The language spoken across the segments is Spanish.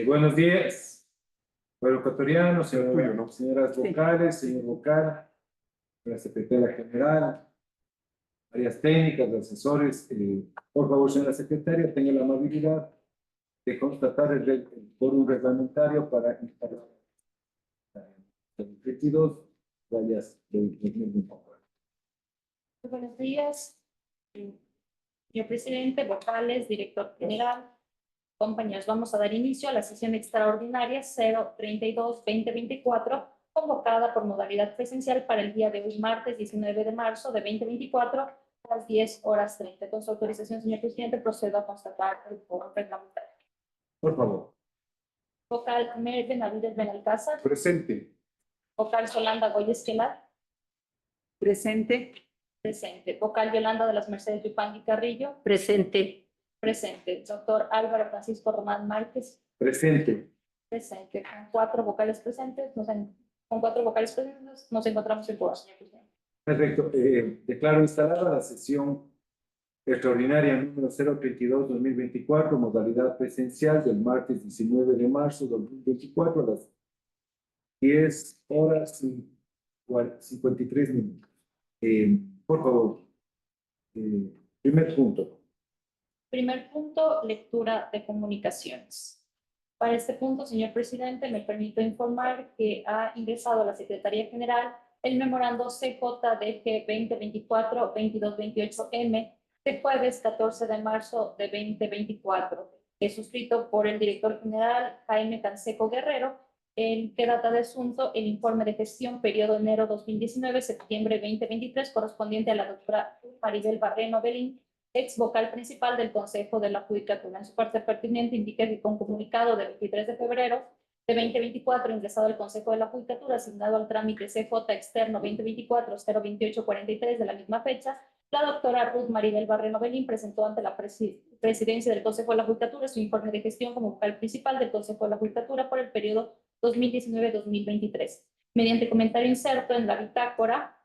Buenos días, pueblo ecuatoriano, Tuyo, ¿no? señoras vocales, señor vocal, la secretaria general, áreas técnicas, asesores. Por favor, señora secretaria, tenga la amabilidad de constatar el quórum reglamentario para instalar el 22 rayas del 2024. Buenos días, señor presidente, vocales, director general, compañeros. Vamos a dar inicio a la sesión extraordinaria 032-2024, convocada por modalidad presencial para el día de hoy, martes 19 de marzo de 2024, a las 10:30. Con su autorización, señor presidente, procedo a constatar el quórum reglamentario. Por favor. Vocal Mer Benavides Benalcázar. Presente. Vocal Solanda Goya Esquelar. Presente. Presente. Vocal Yolanda de las Mercedes Yupangui Carrillo. Presente. Presente. Doctor Álvaro Francisco Román Márquez. Presente. Presente. Con cuatro vocales presentes, nos encontramos en quórum, señor presidente. Perfecto. Declaro instalada la sesión extraordinaria número 032-2024, modalidad presencial del martes 19 de marzo de 2024 a las 10:53. Por favor, primer punto. Primer punto, lectura de comunicaciones. Para este punto, señor presidente, me permito informar que ha ingresado a la Secretaría General el memorando CJDG 2024-2228M de jueves 14 de marzo de 2024, que es suscrito por el director general Jaime Canseco Guerrero, en que data de asunto el informe de gestión periodo enero 2019-septiembre 2023, correspondiente a la doctora Maribel Barreno Belín, ex vocal principal del Consejo de la Judicatura. En su parte pertinente indica que con comunicado del 23 de febrero de 2024, ingresado al Consejo de la Judicatura, asignado al trámite CJ externo 2024-02843 de la misma fecha, la doctora Ruth Maribel Barreno Belín presentó ante la presidencia del Consejo de la Judicatura su informe de gestión como vocal principal del Consejo de la Judicatura por el periodo 2019-2023. Mediante comentario inserto en la bitácora,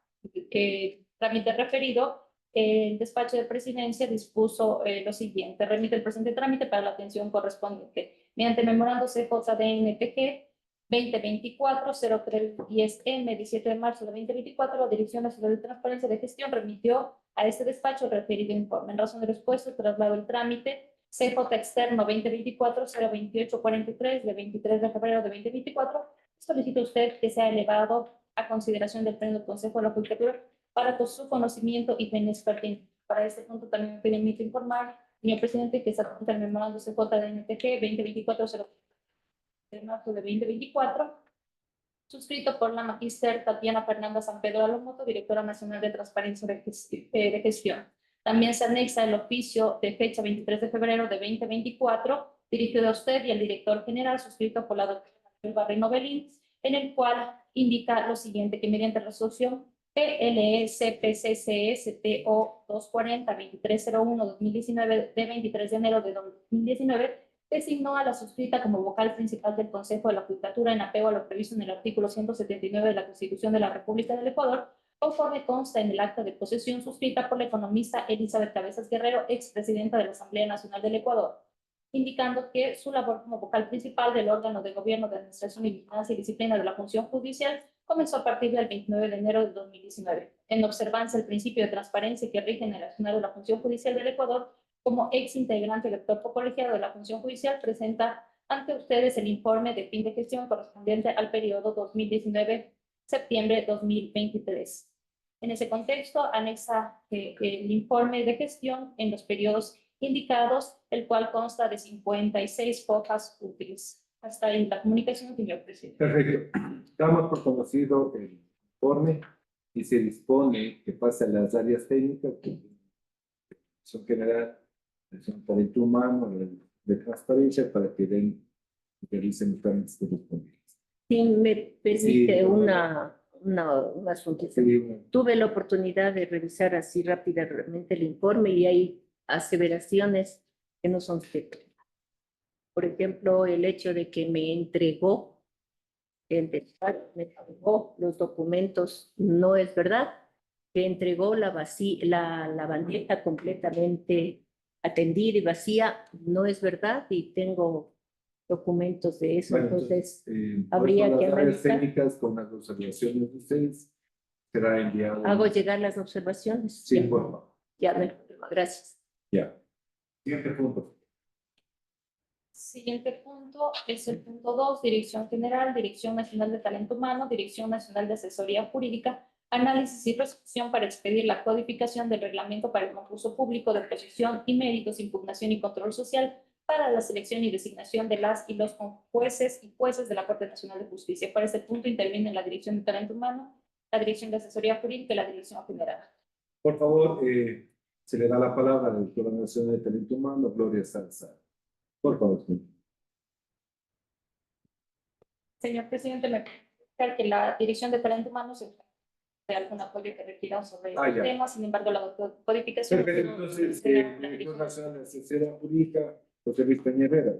trámite referido, el despacho de presidencia dispuso lo siguiente: remite el presente trámite para la atención correspondiente. Mediante memorando CJDNTG 2024-0310M, 17 de marzo de 2024, la Dirección Nacional de Transparencia de Gestión remitió a este despacho el referido informe. En razón de lo expuesto, traslado el trámite CJ externo 2024-02843 de 23 de febrero de 2024. Solicita usted que sea elevado a consideración del Pleno del Consejo de la Judicatura para su conocimiento y fines pertinentes. Para este punto también me permite informar, señor presidente, que está el memorando CJDNTG 2024-0 de marzo de 2024, suscrito por la magíster Tatiana Fernanda San Pedro Alomoto, directora nacional de Transparencia de Gestión. También se anexa el oficio de fecha 23 de febrero de 2024, dirigido a usted y al director general, suscrito por la doctora Barreno Belín, en el cual indica lo siguiente: que mediante resolución PLECPCCSTO 240-2301-2019 de 23 de enero de 2019, designó a la suscrita como vocal principal del Consejo de la Judicatura en apego a lo previsto en el artículo 179 de la Constitución de la República del Ecuador, conforme consta en el acta de posesión suscrita por la economista Elizabeth Cabezas Guerrero, expresidenta de la Asamblea Nacional del Ecuador, indicando que su labor como vocal principal del órgano de gobierno de administración y vigilancia y disciplina de la función judicial comenzó a partir del 29 de enero de 2019. En observancia al principio de transparencia que rige en el accionar de la función judicial del Ecuador, como ex integrante del cuerpo colegiado de la función judicial, presenta ante ustedes el informe de fin de gestión correspondiente al periodo 2019-septiembre 2023. En ese contexto, anexa el informe de gestión en los periodos indicados, el cual consta de 56 hojas útiles. Hasta ahí la comunicación, señor presidente. Perfecto. Damos por conocido el informe y se dispone que pase a las áreas técnicas, que son general, son talento humano, de transparencia, para que realicen los trámites correspondientes. Si me permite Sí, un asunto. Sí, Tuve la oportunidad de revisar así rápidamente el informe y hay aseveraciones que no son ciertas. Por ejemplo, el hecho de que me entregó los documentos no es verdad, que entregó la bandeja completamente atendida y vacía, no es verdad, y tengo documentos de eso, Bueno, entonces por habría eso que las áreas analizar. técnicas con las observaciones de ustedes será enviado. Hago llegar las observaciones. Sí, Ya, por favor. ya no hay problema. Gracias. Ya. Siguiente punto. Siguiente punto es el punto 2, Dirección General, Dirección Nacional de Talento Humano, Dirección Nacional de Asesoría Jurídica, análisis y resolución para expedir la codificación del reglamento para el concurso público de oposición y méritos, impugnación y control social para la selección y designación de las y los jueces y jueces de la Corte Nacional de Justicia. Para este punto intervienen la Dirección de Talento Humano, la Dirección de Asesoría Jurídica y la Dirección General. Por favor, se le da la palabra a la Directora Nacional de Talento Humano, Gloria Salazar. Por favor, señor. Señor presidente, me parece que la Dirección de Talento Humano se de algún apoyo que requieran sobre el ya. tema, sin embargo, la codificación... Perfecto, entonces, Director Nacional de Asesoría Jurídica, José Luis Peña-Herrera.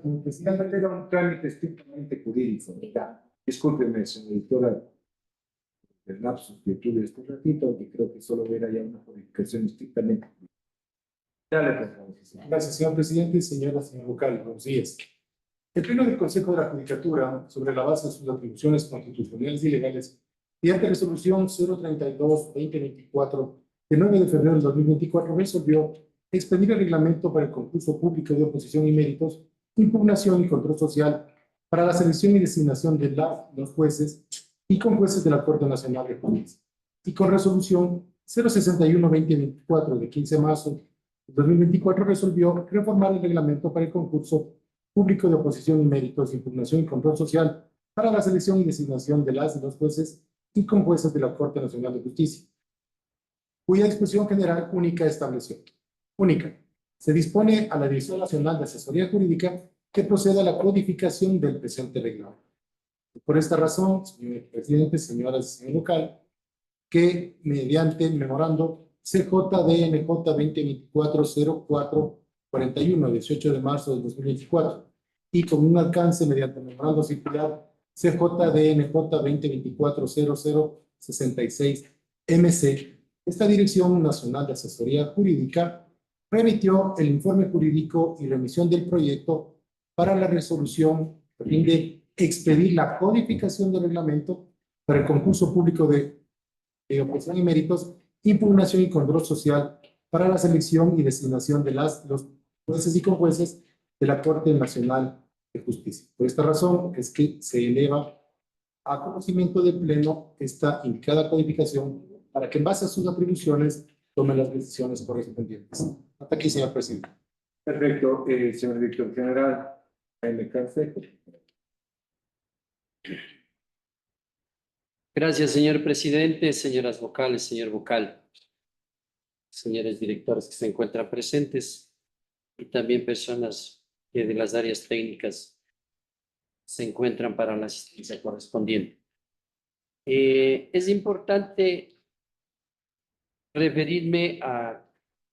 Como presidente, era un trámite estrictamente jurídico. Discúlpeme, señora directora, el lapsus que tuve este ratito, que creo que solo era ya una codificación estrictamente jurídica. Dale, por favor. Gracias, señor presidente. Señor vocal, buenos días. El Pleno del Consejo de la Judicatura, sobre la base de sus atribuciones constitucionales y legales, mediante resolución 032-2024, de 9 de febrero del 2024, resolvió expedir el reglamento para el concurso público de oposición y méritos, impugnación y control social para la selección y designación de los jueces y con jueces de la Corte Nacional de Justicia. Y con resolución 061-2024 de 15 de marzo de 2024 resolvió reformar el reglamento para el concurso público de oposición y méritos, impugnación y control social para la selección y designación de las y los jueces y con jueces de la Corte Nacional de Justicia, cuya disposición general única estableció. Única. Se dispone a la Dirección Nacional de Asesoría Jurídica que proceda a la codificación del presente reglamento. Por esta razón, señor presidente, señoras y señor vocal, que mediante el memorando CJDNJ 2024-0441, 18 de marzo de 2024, y con un alcance mediante el memorando circular CJDNJ 2024-0066-MC, esta Dirección Nacional de Asesoría Jurídica remitió el informe jurídico y remisión del proyecto para la resolución a fin de expedir la codificación del reglamento para el concurso público de oposición y méritos, impugnación y control social para la selección y designación de los jueces y conjueces de la Corte Nacional de Justicia. Por esta razón es que se eleva a conocimiento del Pleno esta indicada codificación para que en base a sus atribuciones tome las decisiones correspondientes. Hasta aquí, señor presidente. Perfecto, señor director general, Jaime Canseco. Gracias, señor presidente, señoras vocales, señor vocal, señores directores que se encuentran presentes y también personas que de las áreas técnicas se encuentran para la asistencia correspondiente. Es importante referirme a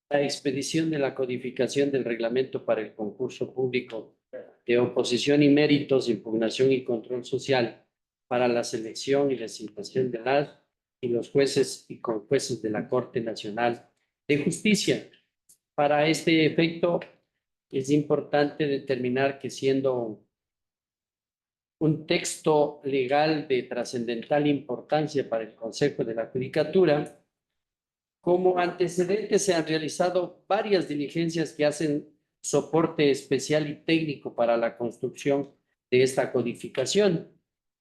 la expedición de la codificación del reglamento para el concurso público de oposición y méritos, impugnación y control social para la selección y designación de las y los jueces y conjueces de la Corte Nacional de Justicia. Para este efecto, es importante determinar que siendo un texto legal de trascendental importancia para el Consejo de la Judicatura, como antecedente se han realizado varias diligencias que hacen soporte especial y técnico para la construcción de esta codificación.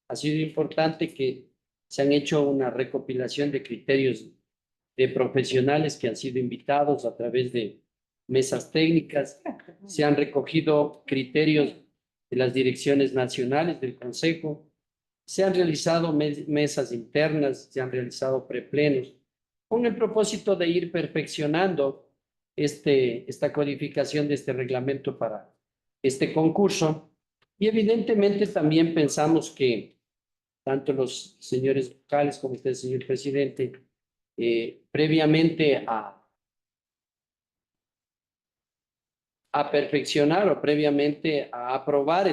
Ha sido importante que se han hecho una recopilación de criterios de profesionales que han sido invitados a través de mesas técnicas, se han recogido criterios de las direcciones nacionales del Consejo, se han realizado mesas internas, se han realizado preplenos, con el propósito de ir perfeccionando esta codificación de este reglamento para este concurso. Y evidentemente también pensamos que tanto los señores vocales como usted, señor presidente, previamente a perfeccionar o previamente a aprobar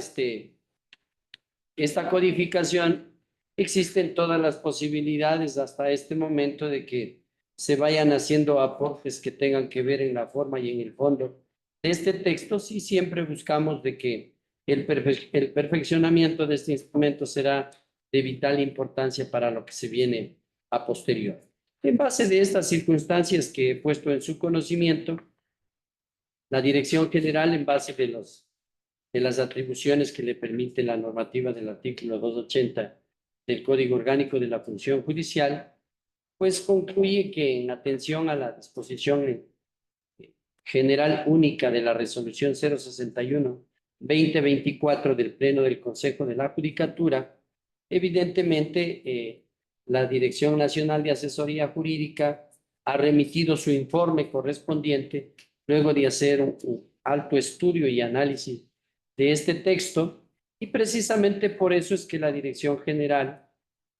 esta codificación, existen todas las posibilidades hasta este momento de que se vayan haciendo aportes que tengan que ver en la forma y en el fondo de este texto, sí siempre buscamos de que el perfeccionamiento de este instrumento será de vital importancia para lo que se viene a posterior. En base de estas circunstancias que he puesto en su conocimiento, la Dirección General, en base de las atribuciones que le permite la normativa del artículo 280 del Código Orgánico de la Función Judicial, pues concluye que en atención a la disposición general única de la resolución 061-2024 del Pleno del Consejo de la Judicatura, evidentemente la Dirección Nacional de Asesoría Jurídica ha remitido su informe correspondiente luego de hacer un alto estudio y análisis de este texto, y precisamente por eso es que la Dirección General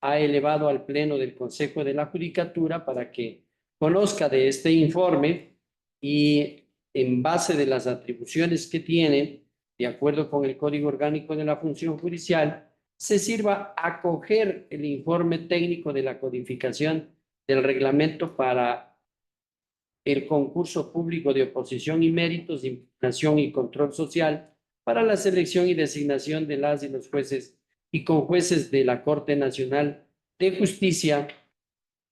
ha elevado al Pleno del Consejo de la Judicatura para que conozca de este informe y en base de las atribuciones que tiene, de acuerdo con el Código Orgánico de la Función Judicial, se sirva a acoger el informe técnico de la codificación del reglamento para el concurso público de oposición y méritos, de impugnación y control social para la selección y designación de las y los jueces y conjueces de la Corte Nacional de Justicia,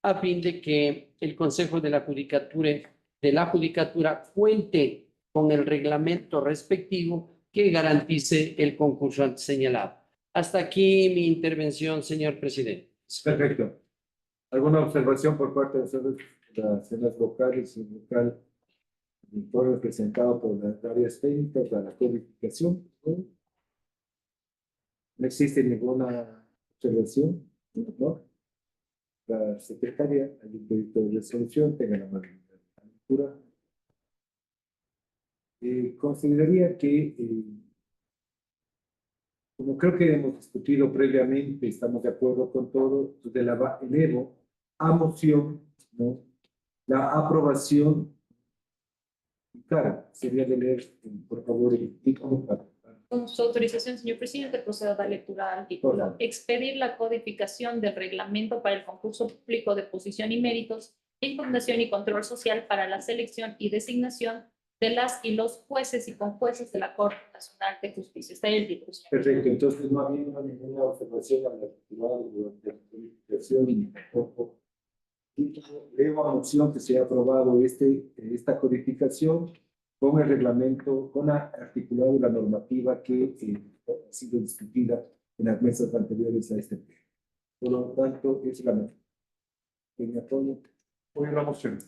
a fin de que el Consejo de la Judicatura cuente con el reglamento respectivo que garantice el concurso antes señalado. Hasta aquí mi intervención, señor presidente. Perfecto. ¿Alguna observación por parte de las señoras vocales y vocal? El informe presentado por las áreas técnicas para la codificación. No existe ninguna observación, ¿no? La secretaria, el proyecto de resolución, tenga la amabilidad de la lectura. Consideraría que, como creo que hemos discutido previamente, estamos de acuerdo con todo, elevo a moción, ¿no?, la aprobación. Claro, sería de leer, por favor, el título para. Con su autorización, señor presidente, procedo a dar lectura al título. Expedir la codificación del reglamento para el concurso público de posición y méritos, impugnación y control social para la selección y designación de las y los jueces y conjueces de la Corte Nacional de Justicia. Está ahí el título, señor. Perfecto, entonces no había ninguna observación a la actividad de la codificación y tampoco. Leo a moción que se ha aprobado esta codificación con el reglamento, con la articulado de la normativa que ha sido discutida en las mesas anteriores a este pleno. Por lo tanto, es la norma. En apoyo, apoyo la moción.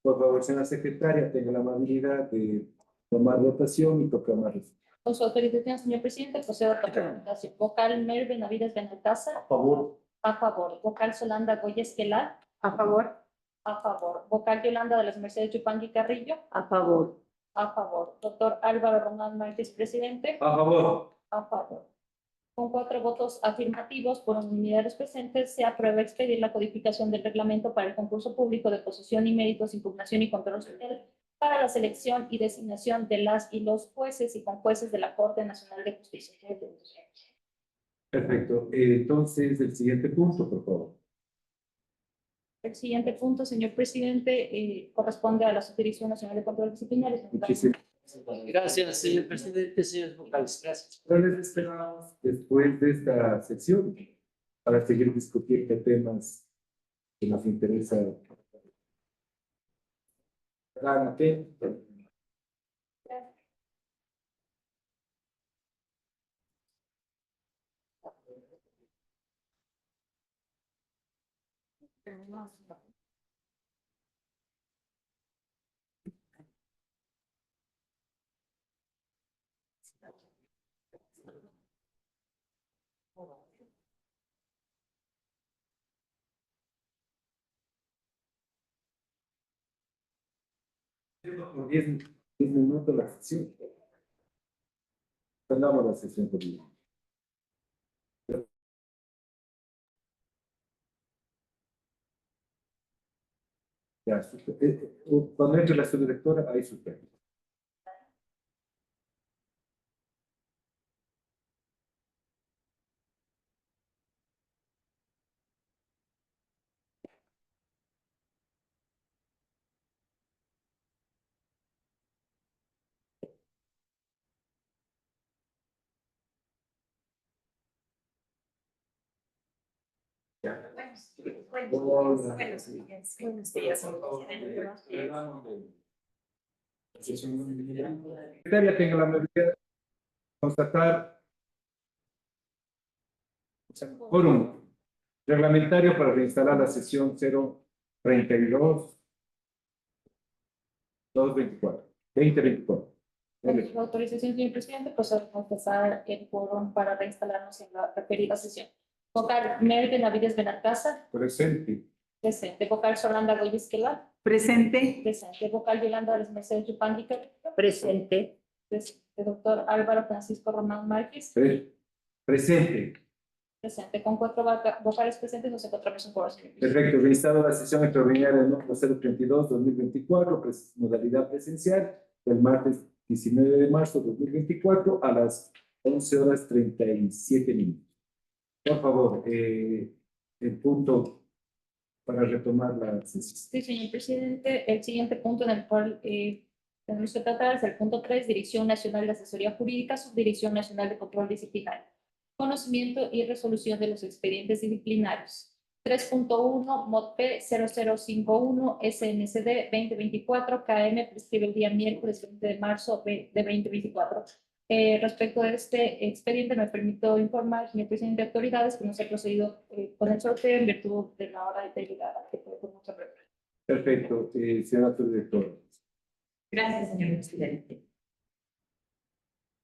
Por favor, señora secretaria, tenga la amabilidad de tomar votación y proclamar. Con su autorización, señor presidente, procedo a tomar votación. Vocal Mer Benavides Benalcázar. A favor. A favor. Vocal Solanda Goya Esquelar. A favor. A favor. Vocal Yolanda de las Mercedes Chupangui Carrillo. A favor. A favor. Doctor Álvaro Román Márquez, presidente. A favor. A favor. Con 4 votos afirmativos por unanimidad de los presentes, se aprueba expedir la codificación del reglamento para el concurso público de posición y méritos, impugnación y control social para la selección y designación de las y los jueces y conjueces de la Corte Nacional de Justicia. Perfecto. Entonces, el siguiente punto, por favor. El siguiente punto, señor presidente, corresponde a la Subdirección Nacional de Control Disciplinario. Muchísimas Gracias, señor presidente, señores vocales. Gracias. Pero les esperamos después de esta sección para seguir discutiendo temas que nos interesan. Por 10 minutos la sesión. Terminamos la sesión por día. Ya, cuando entre la subdirectora, ahí suspende. Secretaria tenga la amabilidad de constatar quórum reglamentario para reinstalar la sesión 032-2024. Con su autorización, señor presidente, procedo a confesar el quórum para reinstalarnos en la referida sesión. Vocal Mary Benavides Benalcázar, Presente. presente. Vocal Solanda Goyesquela, Presente. presente. Vocal Yolanda de Mercedes Yupandica, Presente. presente. Doctor Álvaro Francisco Román Márquez, Presente. presente. Con 4 vocales presentes, no se encuentra en quórum, señor presidente. Perfecto. Reinstalo la sesión extraordinaria número 032-2024, modalidad presencial, el martes 19 de marzo de 2024 a las 11:37. Por favor, el punto para retomar la sesión. Sí, señor presidente. El siguiente punto en el cual tenemos que tratar es el punto 3, Dirección Nacional de Asesoría Jurídica, Subdirección Nacional de Control Disciplinario. Conocimiento y resolución de los expedientes disciplinarios. 3.1, MODP 0051, SNCD 2024, KM, prescribe el día miércoles 20 de marzo de 2024. Respecto de este expediente, me permito informar, señor presidente de autoridades, que no se ha procedido con el sorteo en virtud de la hora de llegada, que fue con mucha brevedad. Perfecto, señor director. Gracias, señor presidente.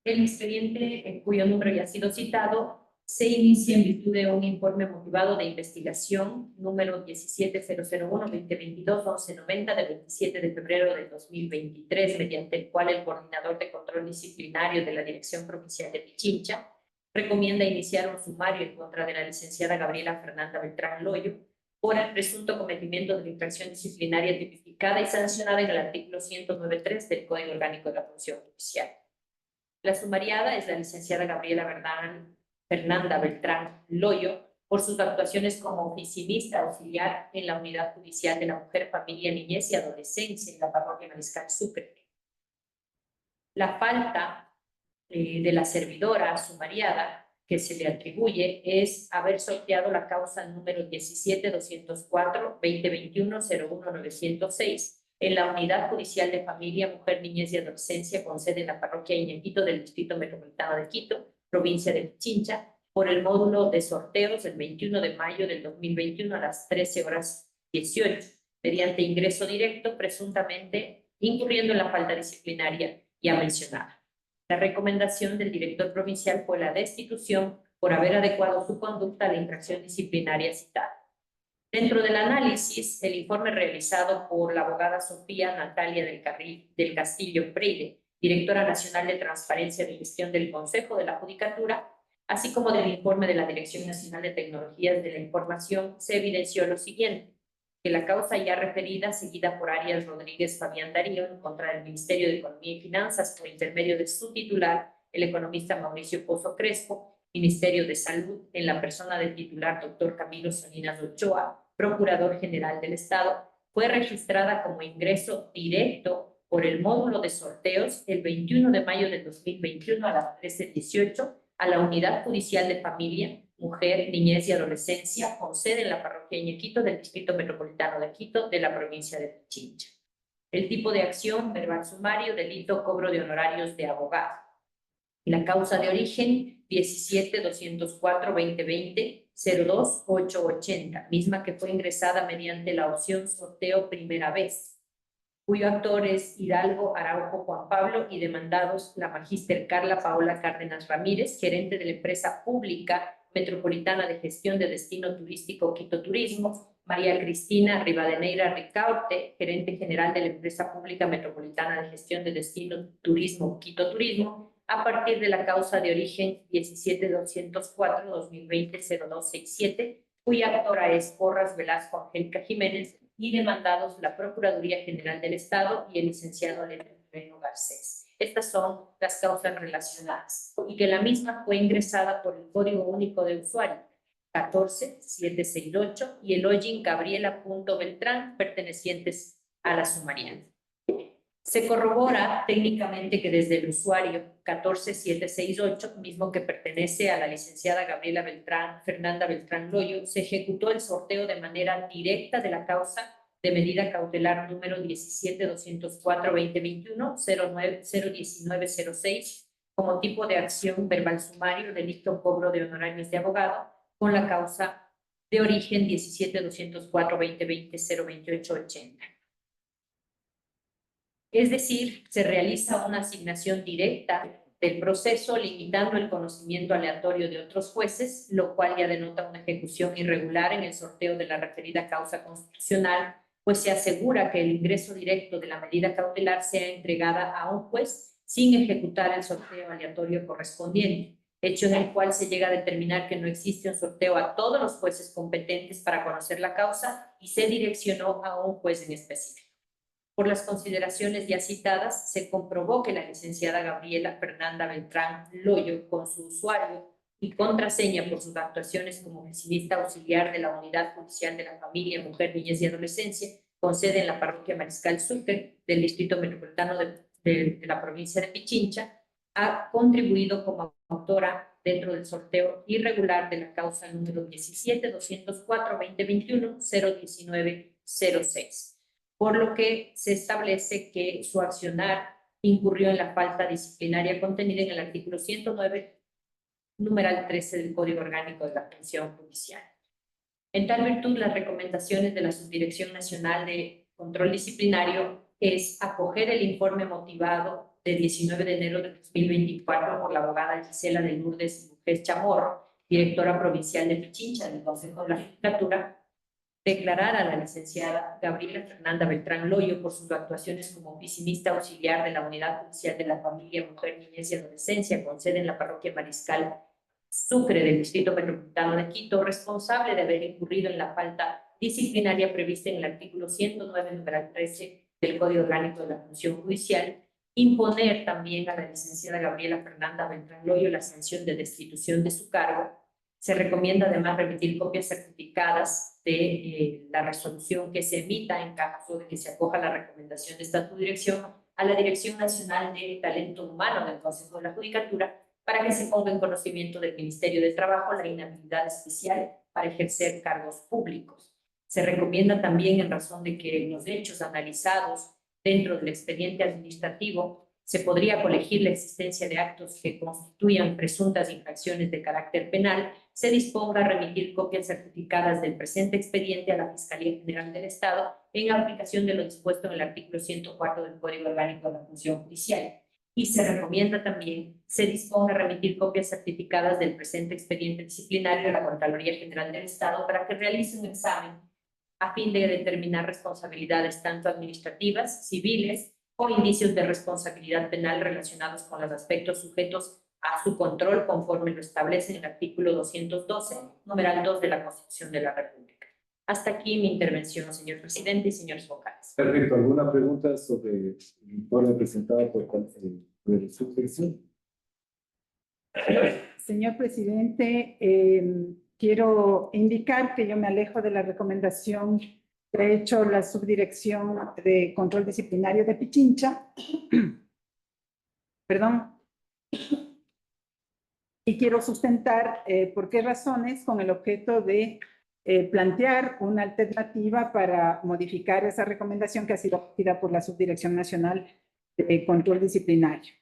El expediente, cuyo número ya ha sido citado, se inicia en virtud de un informe motivado de investigación número 17001-2022-1190 del 27 de febrero de 2023, mediante el cual el coordinador de control disciplinario de la Dirección Provincial de Pichincha recomienda iniciar un sumario en contra de la licenciada Gabriela Fernanda Beltrán Loyo por el presunto cometimiento de la infracción disciplinaria tipificada y sancionada en el artículo 109.3 del Código Orgánico de la Función Judicial. La sumariada es la licenciada Gabriela Fernanda Beltrán Loyo por sus actuaciones como oficinista auxiliar en la Unidad Judicial de la Mujer, Familia, Niñez y Adolescencia en la Parroquia Mariscal Sucre. La falta de la servidora sumariada que se le atribuye es haber sorteado la causa número 17-204-2021-01906 en la Unidad Judicial de Familia, Mujer, Niñez y Adolescencia con sede en la Parroquia Iñaquito del Distrito Metropolitano de Quito, provincia de Pichincha, por el módulo de sorteos el 21 de mayo del 2021 a las 13:18, mediante ingreso directo, presuntamente incurriendo en la falta disciplinaria ya mencionada. La recomendación del director provincial fue la destitución por haber adecuado su conducta a la infracción disciplinaria citada. Dentro del análisis, el informe realizado por la abogada Sofía Natalia del Castillo Freire, directora nacional de Transparencia de Gestión del Consejo de la Judicatura, así como del informe de la Dirección Nacional de Tecnologías de la Información, se evidenció lo siguiente: que la causa ya referida, seguida por Arias Rodríguez Fabián Darío en contra del Ministerio de Economía y Finanzas por intermedio de su titular, el economista Mauricio Pozo Crespo, Ministerio de Salud, en la persona del titular doctor Camilo Salinas Ochoa, Procurador General del Estado, fue registrada como ingreso directo por el módulo de sorteos el 21 de mayo del 2021 a las 13:18 a la Unidad Judicial de Familia, Mujer, Niñez y Adolescencia, con sede en la Parroquia Iñaquito del Distrito Metropolitano de Quito, de la provincia de Pichincha. El tipo de acción: verbal sumario, delito, cobro de honorarios de abogado. La causa de origen: 17-204-2020-02880, misma que fue ingresada mediante la opción sorteo primera vez, cuyo actor es Hidalgo Araujo Juan Pablo y demandados la magíster Carla Paola Cárdenas Ramírez, gerente de la empresa pública metropolitana de gestión de destino turístico Quito Turismo, María Cristina Rivadeneira Ricaurte, gerente general de la empresa pública metropolitana de gestión de destino turismo Quito Turismo, a partir de la causa de origen 17-204-2020-0267, cuya actora es Porras Velasco Angélica Jiménez, y demandados la Procuraduría General del Estado y el licenciado Moreno Garcés. Estas son las causas relacionadas, y que la misma fue ingresada por el Código Único de Usuario 14768 y el login Gabriela.Beltrán, pertenecientes a la sumariana. Se corrobora técnicamente que desde el usuario 14768, mismo que pertenece a la licenciada Fernanda Beltrán Loyo, se ejecutó el sorteo de manera directa de la causa de medida cautelar número 17-204-2021-01906 como tipo de acción verbal sumario, delito cobro de honorarios de abogado, con la causa de origen 17-204-2020-02880. Es decir, se realiza una asignación directa del proceso limitando el conocimiento aleatorio de otros jueces, lo cual ya denota una ejecución irregular en el sorteo de la referida causa constitucional, pues se asegura que el ingreso directo de la medida cautelar sea entregada a un juez sin ejecutar el sorteo aleatorio correspondiente, hecho en el cual se llega a determinar que no existe un sorteo a todos los jueces competentes para conocer la causa y se direccionó a un juez en específico. Por las consideraciones ya citadas, se comprobó que la licenciada Gabriela Fernanda Beltrán Loyo, con su usuario y contraseña por sus actuaciones como oficinista auxiliar de la Unidad Judicial de la Familia, Mujer, Niñez y Adolescencia, con sede en la parroquia Mariscal Sucre del Distrito Metropolitano de la provincia de Pichincha, ha contribuido como autora dentro del sorteo irregular de la causa número 17-204-2021-01906. Por lo que se establece que su accionar incurrió en la falta disciplinaria contenida en el artículo 109, numeral 13 del Código Orgánico de la Función Judicial. En tal virtud, las recomendaciones de la Subdirección Nacional de Control Disciplinario es acoger el informe motivado de 19 de enero de 2024 por la abogada Gisela de Lourdes Mujer Chamorro, directora provincial de Pichincha del Consejo de la Judicatura, declarar a la licenciada Gabriela Fernanda Beltrán Loyo por sus actuaciones como oficinista auxiliar de la Unidad Judicial de la Familia, Mujer, Niñez y Adolescencia, con sede en la parroquia Mariscal Sucre del Distrito Metropolitano de Quito, responsable de haber incurrido en la falta disciplinaria prevista en el artículo 109, numeral 13 del Código Orgánico de la Función Judicial, imponer también a la licenciada Gabriela Fernanda Beltrán Loyo la sanción de destitución de su cargo. Se recomienda además remitir copias certificadas de la resolución que se emita en caso de que se acoja la recomendación de esta subdirección a la Dirección Nacional de Talento Humano del Consejo de la Judicatura para que se ponga en conocimiento del Ministerio de Trabajo la inhabilidad especial para ejercer cargos públicos. Se recomienda también, en razón de que los hechos analizados dentro del expediente administrativo se podría colegir la existencia de actos que constituyan presuntas infracciones de carácter penal, se disponga a remitir copias certificadas del presente expediente a la Fiscalía General del Estado en aplicación de lo dispuesto en el artículo 104 del Código Orgánico de la Función Judicial. Y se recomienda también se disponga a remitir copias certificadas del presente expediente disciplinario a la Contraloría General del Estado para que realice un examen a fin de determinar responsabilidades tanto administrativas, civiles o indicios de responsabilidad penal relacionados con los aspectos sujetos a su control conforme lo establece en el artículo 212, numeral 2 de la Constitución de la República. Hasta aquí mi intervención, señor presidente y señores vocales. Perfecto. ¿Alguna pregunta sobre el informe presentado por el subdirección? Señor presidente, quiero indicar que yo me alejo de la recomendación que ha hecho la Subdirección de Control Disciplinario de Pichincha. Perdón. Y quiero sustentar por qué razones, con el objeto de plantear una alternativa para modificar esa recomendación que ha sido emitida por la Subdirección Nacional de Control Disciplinario.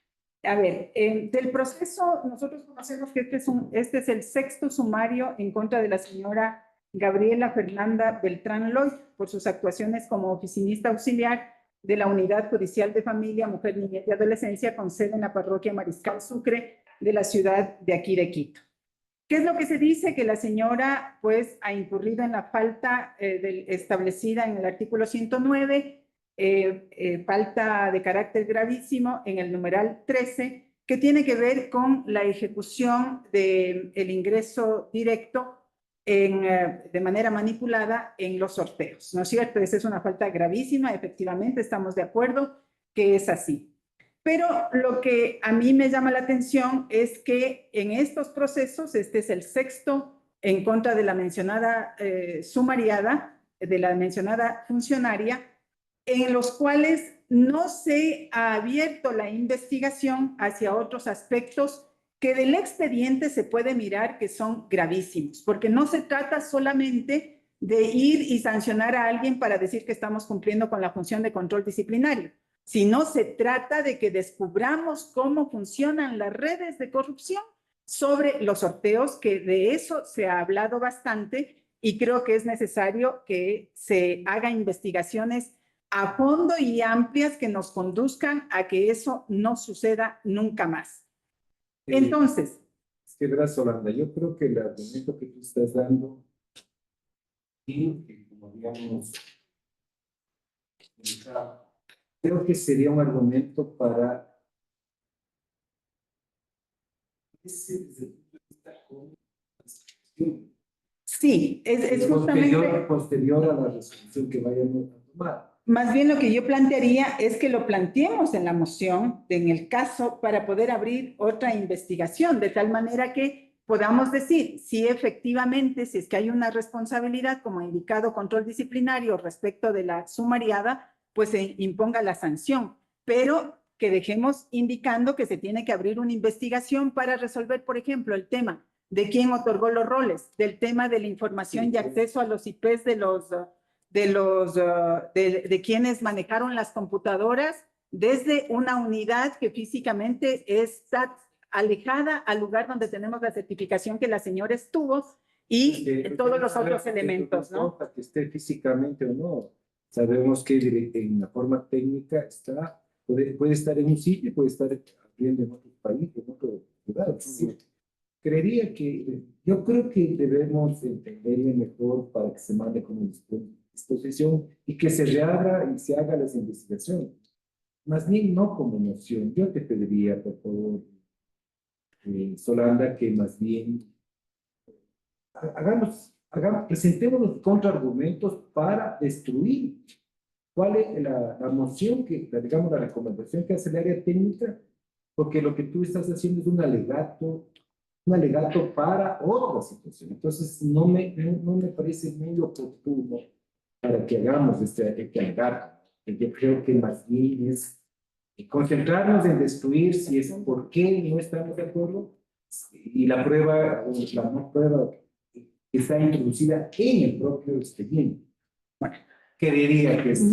A ver, del proceso, nosotros conocemos que este es el sexto sumario en contra de la señora Gabriela Fernanda Beltrán Loyo por sus actuaciones como oficinista auxiliar de la Unidad Judicial de Familia, Mujer, Niñez y Adolescencia con sede en la parroquia Mariscal Sucre de la ciudad de aquí de Quito. ¿Qué es lo que se dice? Que la señora pues ha incurrido en la falta establecida en el artículo 109, falta de carácter gravísimo en el numeral 13, que tiene que ver con la ejecución del ingreso directo de manera manipulada en los sorteos, ¿no es cierto? Esa es una falta gravísima, efectivamente, estamos de acuerdo que es así. Pero lo que a mí me llama la atención es que en estos procesos, este es el sexto en contra de la mencionada sumariada, de la mencionada funcionaria, en los cuales no se ha abierto la investigación hacia otros aspectos que del expediente se puede mirar que son gravísimos, porque no se trata solamente de ir y sancionar a alguien para decir que estamos cumpliendo con la función de control disciplinario, sino se trata de que descubramos cómo funcionan las redes de corrupción sobre los sorteos, que de eso se ha hablado bastante y creo que es necesario que se hagan investigaciones a fondo y amplias que nos conduzcan a que eso no suceda nunca más. Entonces, Es que verás, Solanda, yo creo que el argumento que tú estás dando, y que como habíamos pensado, creo que sería un argumento para desde el punto de vista con la situación. sí, es justamente, Posterior a la resolución que vayamos a tomar. más bien lo que yo plantearía es que lo planteemos en la moción, en el caso, para poder abrir otra investigación, de tal manera que podamos decir si efectivamente, si es que hay una responsabilidad, como ha indicado control disciplinario respecto de la sumariada, pues se imponga la sanción, pero que dejemos indicando que se tiene que abrir una investigación para resolver, por ejemplo, el tema de quién otorgó los roles, del tema de la información y acceso a los IPs de quienes manejaron las computadoras desde una unidad que físicamente está alejada al lugar donde tenemos la certificación que la señora estuvo y todos los otros elementos, ¿no? Para que esté físicamente o no. Sabemos que en la forma técnica está, puede estar en un sitio, puede estar abriendo en otro país, en otro lugar. Sí. Yo creo que debemos entenderle mejor para que se mande como disposición y que se reabra y se haga las investigaciones. Más bien no como moción. Yo te pediría, por favor, Solanda, que más bien presentemos los contraargumentos para destruir. ¿Cuál es la moción digamos, la recomendación que hace el área técnica? Porque lo que tú estás haciendo es un alegato para otra situación. Entonces, no me parece muy oportuno para que hagamos este alegato. Yo creo que más bien es concentrarnos en destruir si es por qué no estamos de acuerdo y la prueba, la no prueba que está introducida en el propio expediente. Bueno, ¿qué diría que es?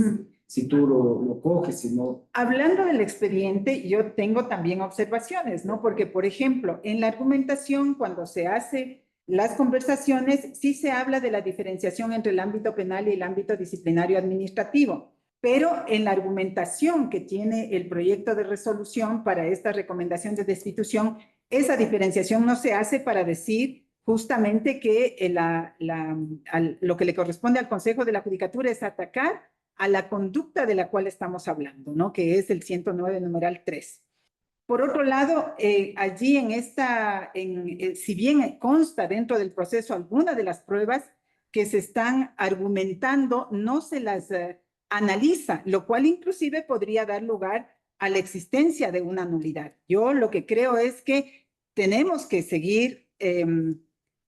Si tú lo coges, si no... Hablando del expediente, yo tengo también observaciones, ¿no? Porque, por ejemplo, en la argumentación, cuando se hace las conversaciones, sí se habla de la diferenciación entre el ámbito penal y el ámbito disciplinario administrativo, pero en la argumentación que tiene el proyecto de resolución para esta recomendación de destitución, esa diferenciación no se hace para decir justamente que lo que le corresponde al Consejo de la Judicatura es atacar a la conducta de la cual estamos hablando, ¿no? Que es el 109 numeral 3. Por otro lado, allí si bien consta dentro del proceso alguna de las pruebas que se están argumentando, no se las analiza, lo cual inclusive podría dar lugar a la existencia de una nulidad. Yo lo que creo es que tenemos que seguir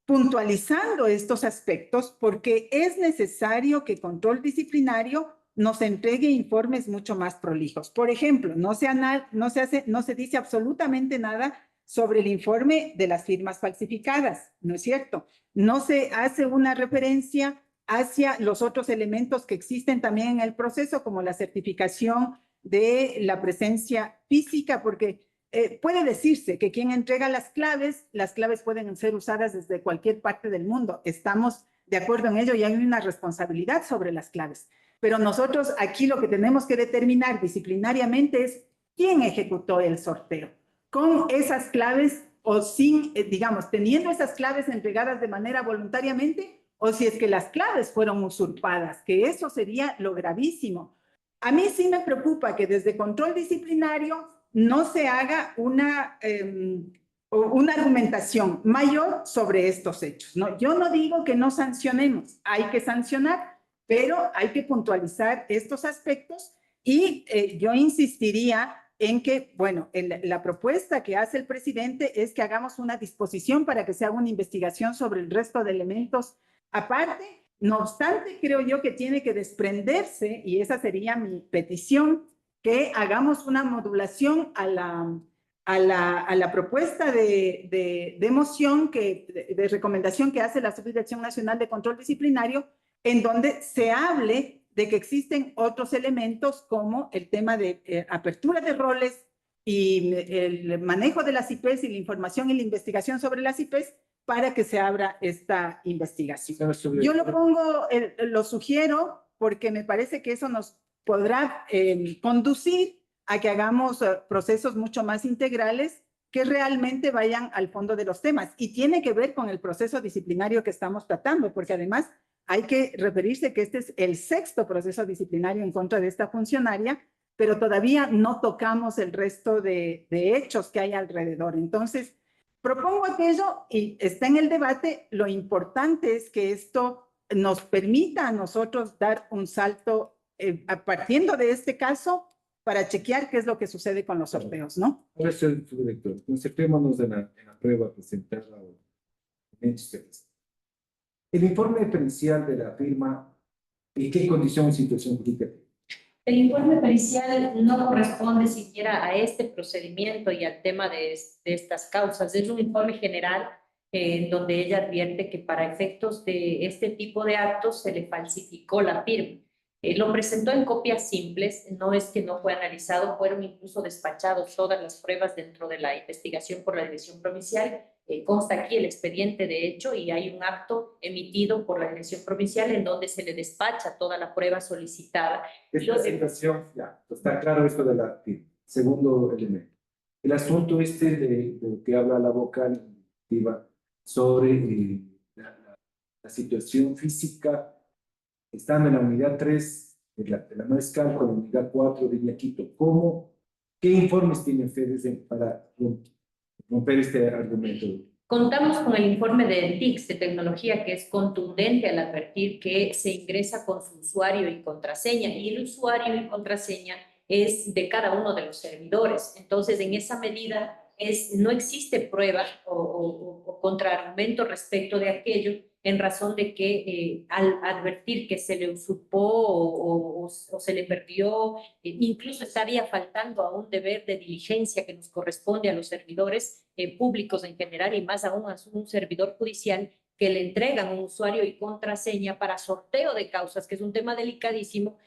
puntualizando estos aspectos porque es necesario que control disciplinario nos entregue informes mucho más prolijos. Por ejemplo, no se dice absolutamente nada sobre el informe de las firmas falsificadas, ¿no es cierto? No se hace una referencia hacia los otros elementos que existen también en el proceso, como la certificación de la presencia física, porque puede decirse que quien entrega las claves pueden ser usadas desde cualquier parte del mundo. Estamos de acuerdo en ello y hay una responsabilidad sobre las claves. Pero nosotros aquí lo que tenemos que determinar disciplinariamente es quién ejecutó el sorteo. Con esas claves o sin, digamos, teniendo esas claves entregadas de manera voluntariamente o si es que las claves fueron usurpadas, que eso sería lo gravísimo. A mí sí me preocupa que desde control disciplinario no se haga una argumentación mayor sobre estos hechos, ¿no? Yo no digo que no sancionemos, hay que sancionar, pero hay que puntualizar estos aspectos y yo insistiría en que, bueno, la propuesta que hace el presidente es que hagamos una disposición para que se haga una investigación sobre el resto de elementos aparte. No obstante, creo yo que tiene que desprenderse, y esa sería mi petición, que hagamos una modulación a la propuesta de moción, de recomendación que hace la Subdirección Nacional de Control Disciplinario, en donde se hable de que existen otros elementos como el tema de apertura de roles y el manejo de las IPs y la información y la investigación sobre las IPs para que se abra esta investigación. Yo lo sugiero porque me parece que eso nos podrá conducir a que hagamos procesos mucho más integrales que realmente vayan al fondo de los temas. Y tiene que ver con el proceso disciplinario que estamos tratando, porque además hay que referirse que este es el 6º proceso disciplinario en contra de esta funcionaria, pero todavía no tocamos el resto de hechos que hay alrededor. Entonces, propongo aquello y está en el debate. Lo importante es que esto nos permita a nosotros dar un salto partiendo de este caso para chequear qué es lo que sucede con los sorteos, ¿no? Ahora, señor subdirector, concentrémonos en la prueba presentada en ustedes. El informe pericial de la firma, ¿en qué condición y situación jurídica? El informe pericial no corresponde siquiera a este procedimiento y al tema de estas causas. Es un informe general donde ella advierte que para efectos de este tipo de actos se le falsificó la firma. Lo presentó en copias simples, no es que no fue analizado, fueron incluso despachados todas las pruebas dentro de la investigación por la Dirección Provincial. Consta aquí el expediente de hecho y hay un acto emitido por la Dirección Provincial en donde se le despacha toda la prueba solicitada. Esta situación, ya, está claro esto de la firma. Segundo elemento. El asunto de que habla la vocal sobre la situación física estando en la unidad 3 de la Mariscal con la unidad 4 de Iñaquito. ¿Qué informes tienen ustedes para romper este argumento? Contamos con el informe de TICS de tecnología que es contundente al advertir que se ingresa con su usuario y contraseña y el usuario y contraseña es de cada uno de los servidores. Entonces, en esa medida no existe prueba o contraargumento respecto de aquello en razón de que al advertir que se le usurpó o se le perdió, incluso estaría faltando a un deber de diligencia que nos corresponde a los servidores públicos en general y más aún a un servidor judicial que le entregan un usuario y contraseña para sorteo de causas, que es un tema delicadísimo.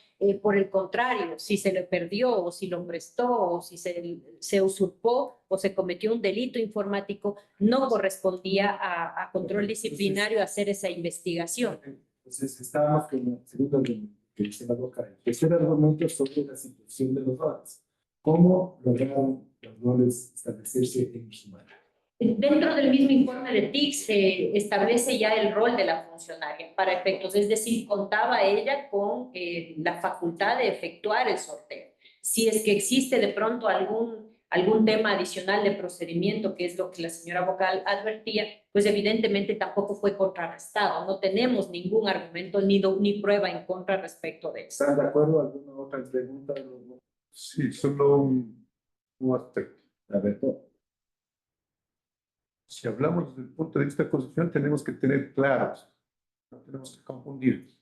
Por el contrario, si se le perdió o si lo prestó o si se usurpó o se cometió un delito informático, no correspondía a control disciplinario hacer esa investigación. Entonces, estábamos con el segundo argumento que dice la boca. El tercer argumento sobre la situación de los roles. ¿Cómo lograron los roles establecerse en Sumaria? Dentro del mismo informe de TICS se establece ya el rol de la funcionaria para efectos, es decir, contaba ella con la facultad de efectuar el sorteo. Si es que existe de pronto algún tema adicional de procedimiento, que es lo que la señora vocal advertía, pues evidentemente tampoco fue contrarrestado. No tenemos ningún argumento ni prueba en contra respecto de eso. ¿Están de acuerdo? ¿Alguna otra pregunta? Sí, solo un aspecto. A ver, Si hablamos desde el punto de vista constitucional, tenemos que tener claros, no tenemos que confundirnos.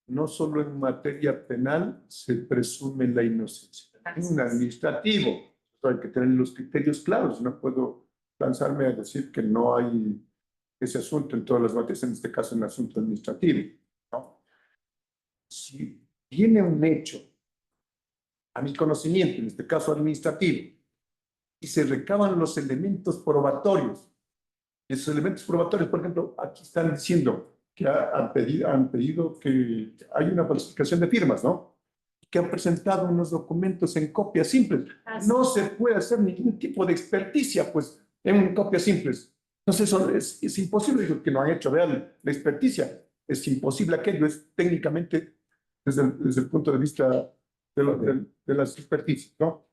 No solo en materia penal se presume la inocencia. En un administrativo hay que tener los criterios claros. No puedo lanzarme a decir que no hay ese asunto en todas las materias, en este caso en el asunto administrativo, ¿no? Si viene un hecho a mi conocimiento, en este caso administrativo, y se recaban los elementos probatorios, esos elementos probatorios, por ejemplo, aquí están diciendo que han pedido que hay una falsificación de firmas, ¿no? Que han presentado unos documentos en copias simples. No se puede hacer ningún tipo de experticia, pues, en copias simples. Entonces, eso es imposible que no han hecho. Vean, la experticia es imposible aquello, es técnicamente desde el punto de vista de las experticias, ¿no?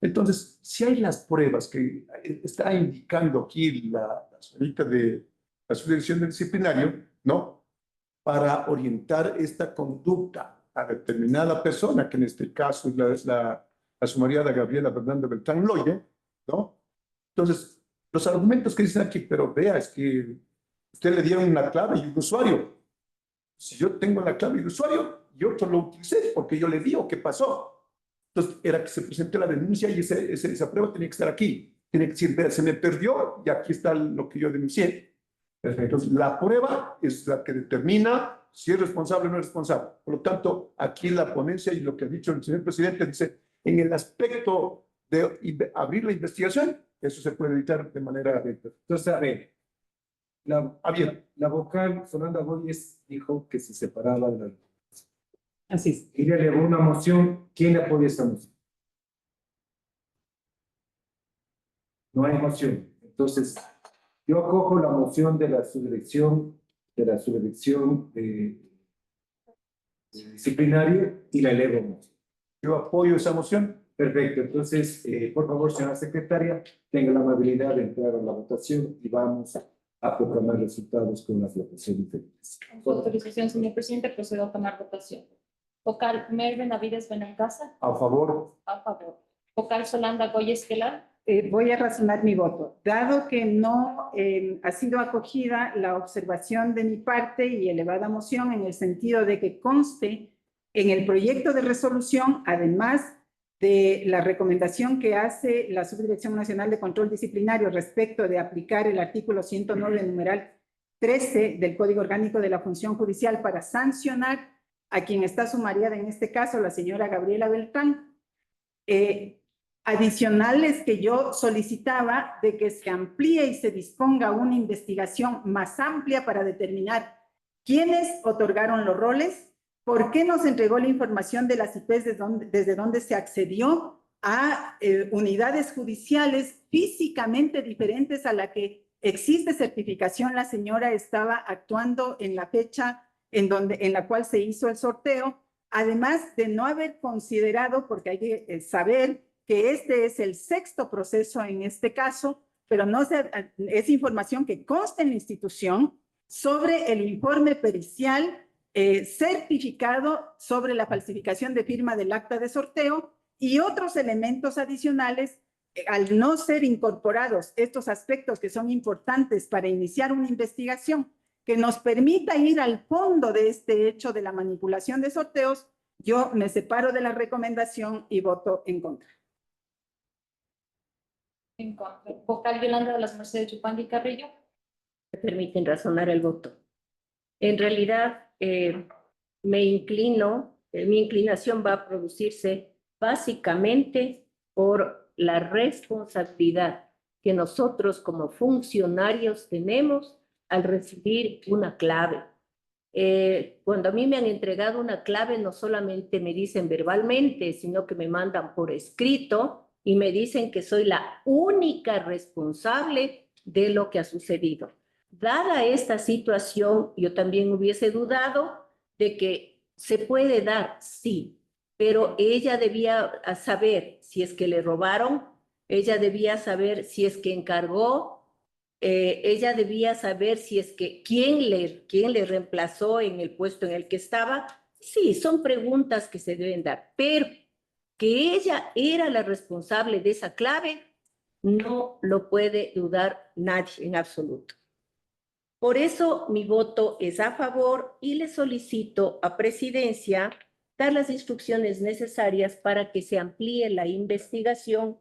Entonces, si hay las pruebas que está indicando aquí la señorita de la Subdirección del Disciplinario, ¿no? Para orientar esta conducta a determinada persona, que en este caso es la sumariada Gabriela Fernanda Beltrán Loye, ¿no? Entonces, los argumentos que dicen aquí, pero vea, es que usted le dieron una clave y un usuario. Si yo tengo la clave y el usuario, yo lo utilicé porque yo le digo qué pasó. Entonces, era que se presente la denuncia y esa prueba tenía que estar aquí. Tiene que decir, "Vea, se me perdió y aquí está lo que yo denuncié". Entonces, la prueba es la que determina si es responsable o no es responsable. Por lo tanto, aquí la ponencia y lo que ha dicho el señor presidente dice, en el aspecto de abrir la investigación, eso se puede evitar de manera... Entonces, a ver, Bien. la vocal Solanda Goyes dijo que se separaba de la... Así es. Ella elevó una moción. ¿Quién le apoya esta moción? No hay moción. Entonces, yo acojo la moción de la subdirección disciplinario y la elevo moción. Yo apoyo esa moción. Perfecto. Entonces, por favor, señora secretaria, tenga la amabilidad de entrar a la votación y vamos a proclamar resultados con las votaciones diferentes. Con su autorización, señor presidente, procedo a tomar votación. Vocal Merve Navides Benancasa, A favor. a favor. Vocal Solanda Goyes Quelar, Voy a razonar mi voto. Dado que no ha sido acogida la observación de mi parte y elevada moción en el sentido de que conste en el proyecto de resolución, además de la recomendación que hace la Subdirección Nacional de Control Disciplinario respecto de aplicar el artículo 109, numeral 13 del Código Orgánico de la Función Judicial para sancionar a quien está sumariada, en este caso, la señora Gabriela Beltrán. Adicionales que yo solicitaba de que se amplíe y se disponga una investigación más amplia para determinar quiénes otorgaron los roles, por qué no se entregó la información de las IPs desde donde se accedió a unidades judiciales físicamente diferentes a la que existe certificación. La señora estaba actuando en la fecha en la cual se hizo el sorteo, además de no haber considerado, porque hay que saber que este es el sexto proceso en este caso, pero es información que consta en la institución sobre el informe pericial certificado sobre la falsificación de firma del acta de sorteo y otros elementos adicionales. Al no ser incorporados estos aspectos que son importantes para iniciar una investigación que nos permita ir al fondo de este hecho de la manipulación de sorteos, yo me separo de la recomendación y voto en contra. en contra. Vocal Yolanda de las Mercedes Chupandi Carrillo, Me permiten razonar el voto. En realidad, mi inclinación va a producirse básicamente por la responsabilidad que nosotros como funcionarios tenemos al recibir una clave. Cuando a mí me han entregado una clave, no solamente me dicen verbalmente, sino que me mandan por escrito y me dicen que soy la única responsable de lo que ha sucedido. Dada esta situación, yo también hubiese dudado de que se puede dar, sí, pero ella debía saber si es que le robaron, ella debía saber si es que encargó, ella debía saber si es que quién le reemplazó en el puesto en el que estaba. Sí, son preguntas que se deben dar, pero que ella era la responsable de esa clave, no lo puede dudar nadie en absoluto. Por eso mi voto es a favor y le solicito a Presidencia dar las instrucciones necesarias para que se amplíe la investigación.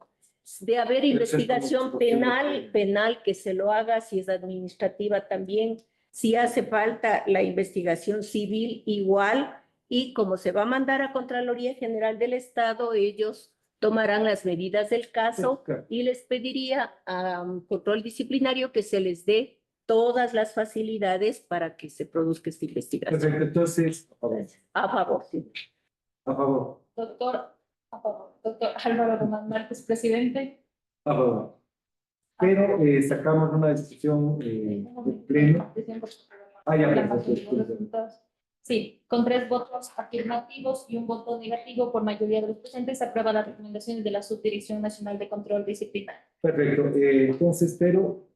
De haber investigación penal que se lo haga, si es administrativa también, si hace falta la investigación civil igual, y como se va a mandar a Contraloría General del Estado, ellos tomarán las medidas del caso y les pediría a control disciplinario que se les dé todas las facilidades para que se produzca esta investigación. Perfecto, entonces, a favor. A favor, sí. A favor. doctor, a favor. Doctor Álvaro Román Márquez, presidente. A favor. Pero sacamos una decisión de pleno. Ya, perfecto. Sí, con 3 votos afirmativos y un voto negativo por mayoría de los presentes, se aprueba las recomendaciones de la Subdirección Nacional de Control Disciplinario. Perfecto. Entonces, pero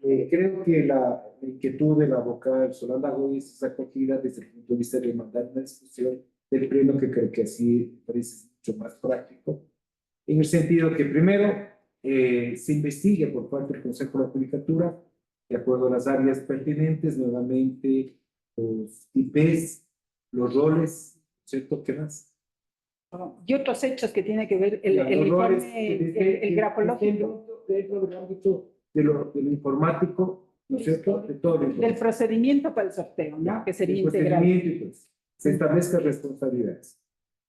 creo que la inquietud de la vocal Solanda Goyes es acogida desde el punto de vista de mandar una discusión del pleno, que creo que así parece mucho más práctico, en el sentido que primero se investigue por parte del Consejo de la Judicatura, de acuerdo a las áreas pertinentes, nuevamente los IPs, los roles, ¿cierto? ¿Qué más? y otros hechos que tiene que ver el Los informe, errores que el grafológico, dentro del ámbito de lo informático, ¿no es cierto? De todo el del informe. procedimiento para el sorteo, ¿no? Que sería El integral. procedimiento, pues, se establezcan responsabilidades.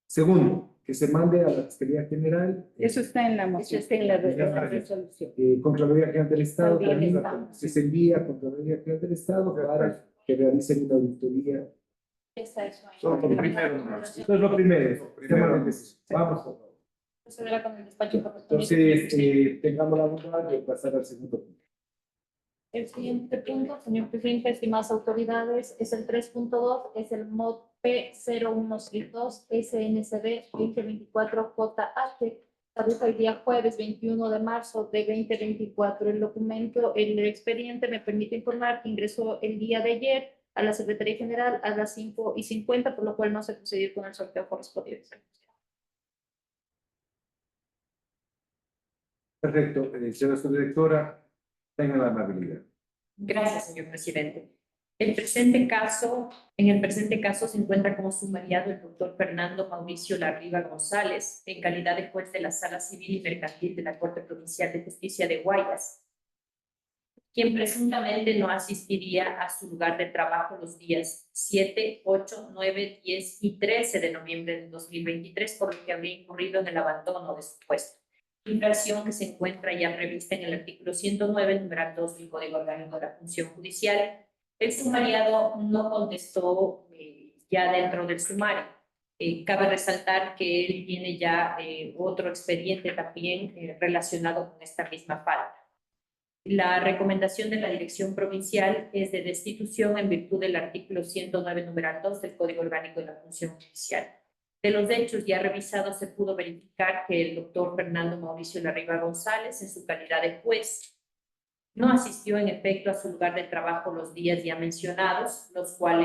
Segundo, que se mande a la Fiscalía General. Eso está en la Eso moción. está en la resolución. Contraloría General del Estado, También también está. se envía a Contraloría General del Estado para que realicen una auditoría. Esta es Solo por una primero, recomendación. Eso es lo primero. Primero. Vamos, por favor. Procederá con el despacho correspondiente. Entonces, tengamos la bondad de pasar al segundo punto. El siguiente punto, señor presidente, estimadas autoridades, es el 3.2, es el MOD P0162 SNCD 2024 JH, caduca el día jueves 21 de marzo de 2024. El documento, el expediente me permite informar que ingresó el día de ayer a la Secretaría General a las 5:50, por lo cual no se procedió con el sorteo correspondiente. Perfecto. Señora subdirectora, tenga la amabilidad. Gracias, señor presidente. En el presente caso se encuentra como sumariado el doctor Fernando Mauricio Larriba González, en calidad de juez de la Sala Civil y Mercantil de la Corte Provincial de Justicia de Guayas, quien presuntamente no asistiría a su lugar de trabajo los días 7, 8, 9, 10 y 13 de noviembre de 2023, por lo que habría incurrido en el abandono de su puesto. Infracción que se encuentra ya prevista en el artículo 109, numeral 2 del Código Orgánico de la Función Judicial. El sumariado no contestó ya dentro del sumario. Cabe resaltar que él tiene ya otro expediente también relacionado con esta misma falta. La recomendación de la Dirección Provincial es de destitución en virtud del artículo 109, numeral 2 del Código Orgánico de la Función Judicial. De los hechos ya revisados, se pudo verificar que el doctor Fernando Mauricio Larriba González, en su calidad de juez, no asistió en efecto a su lugar de trabajo los días ya mencionados, lo cual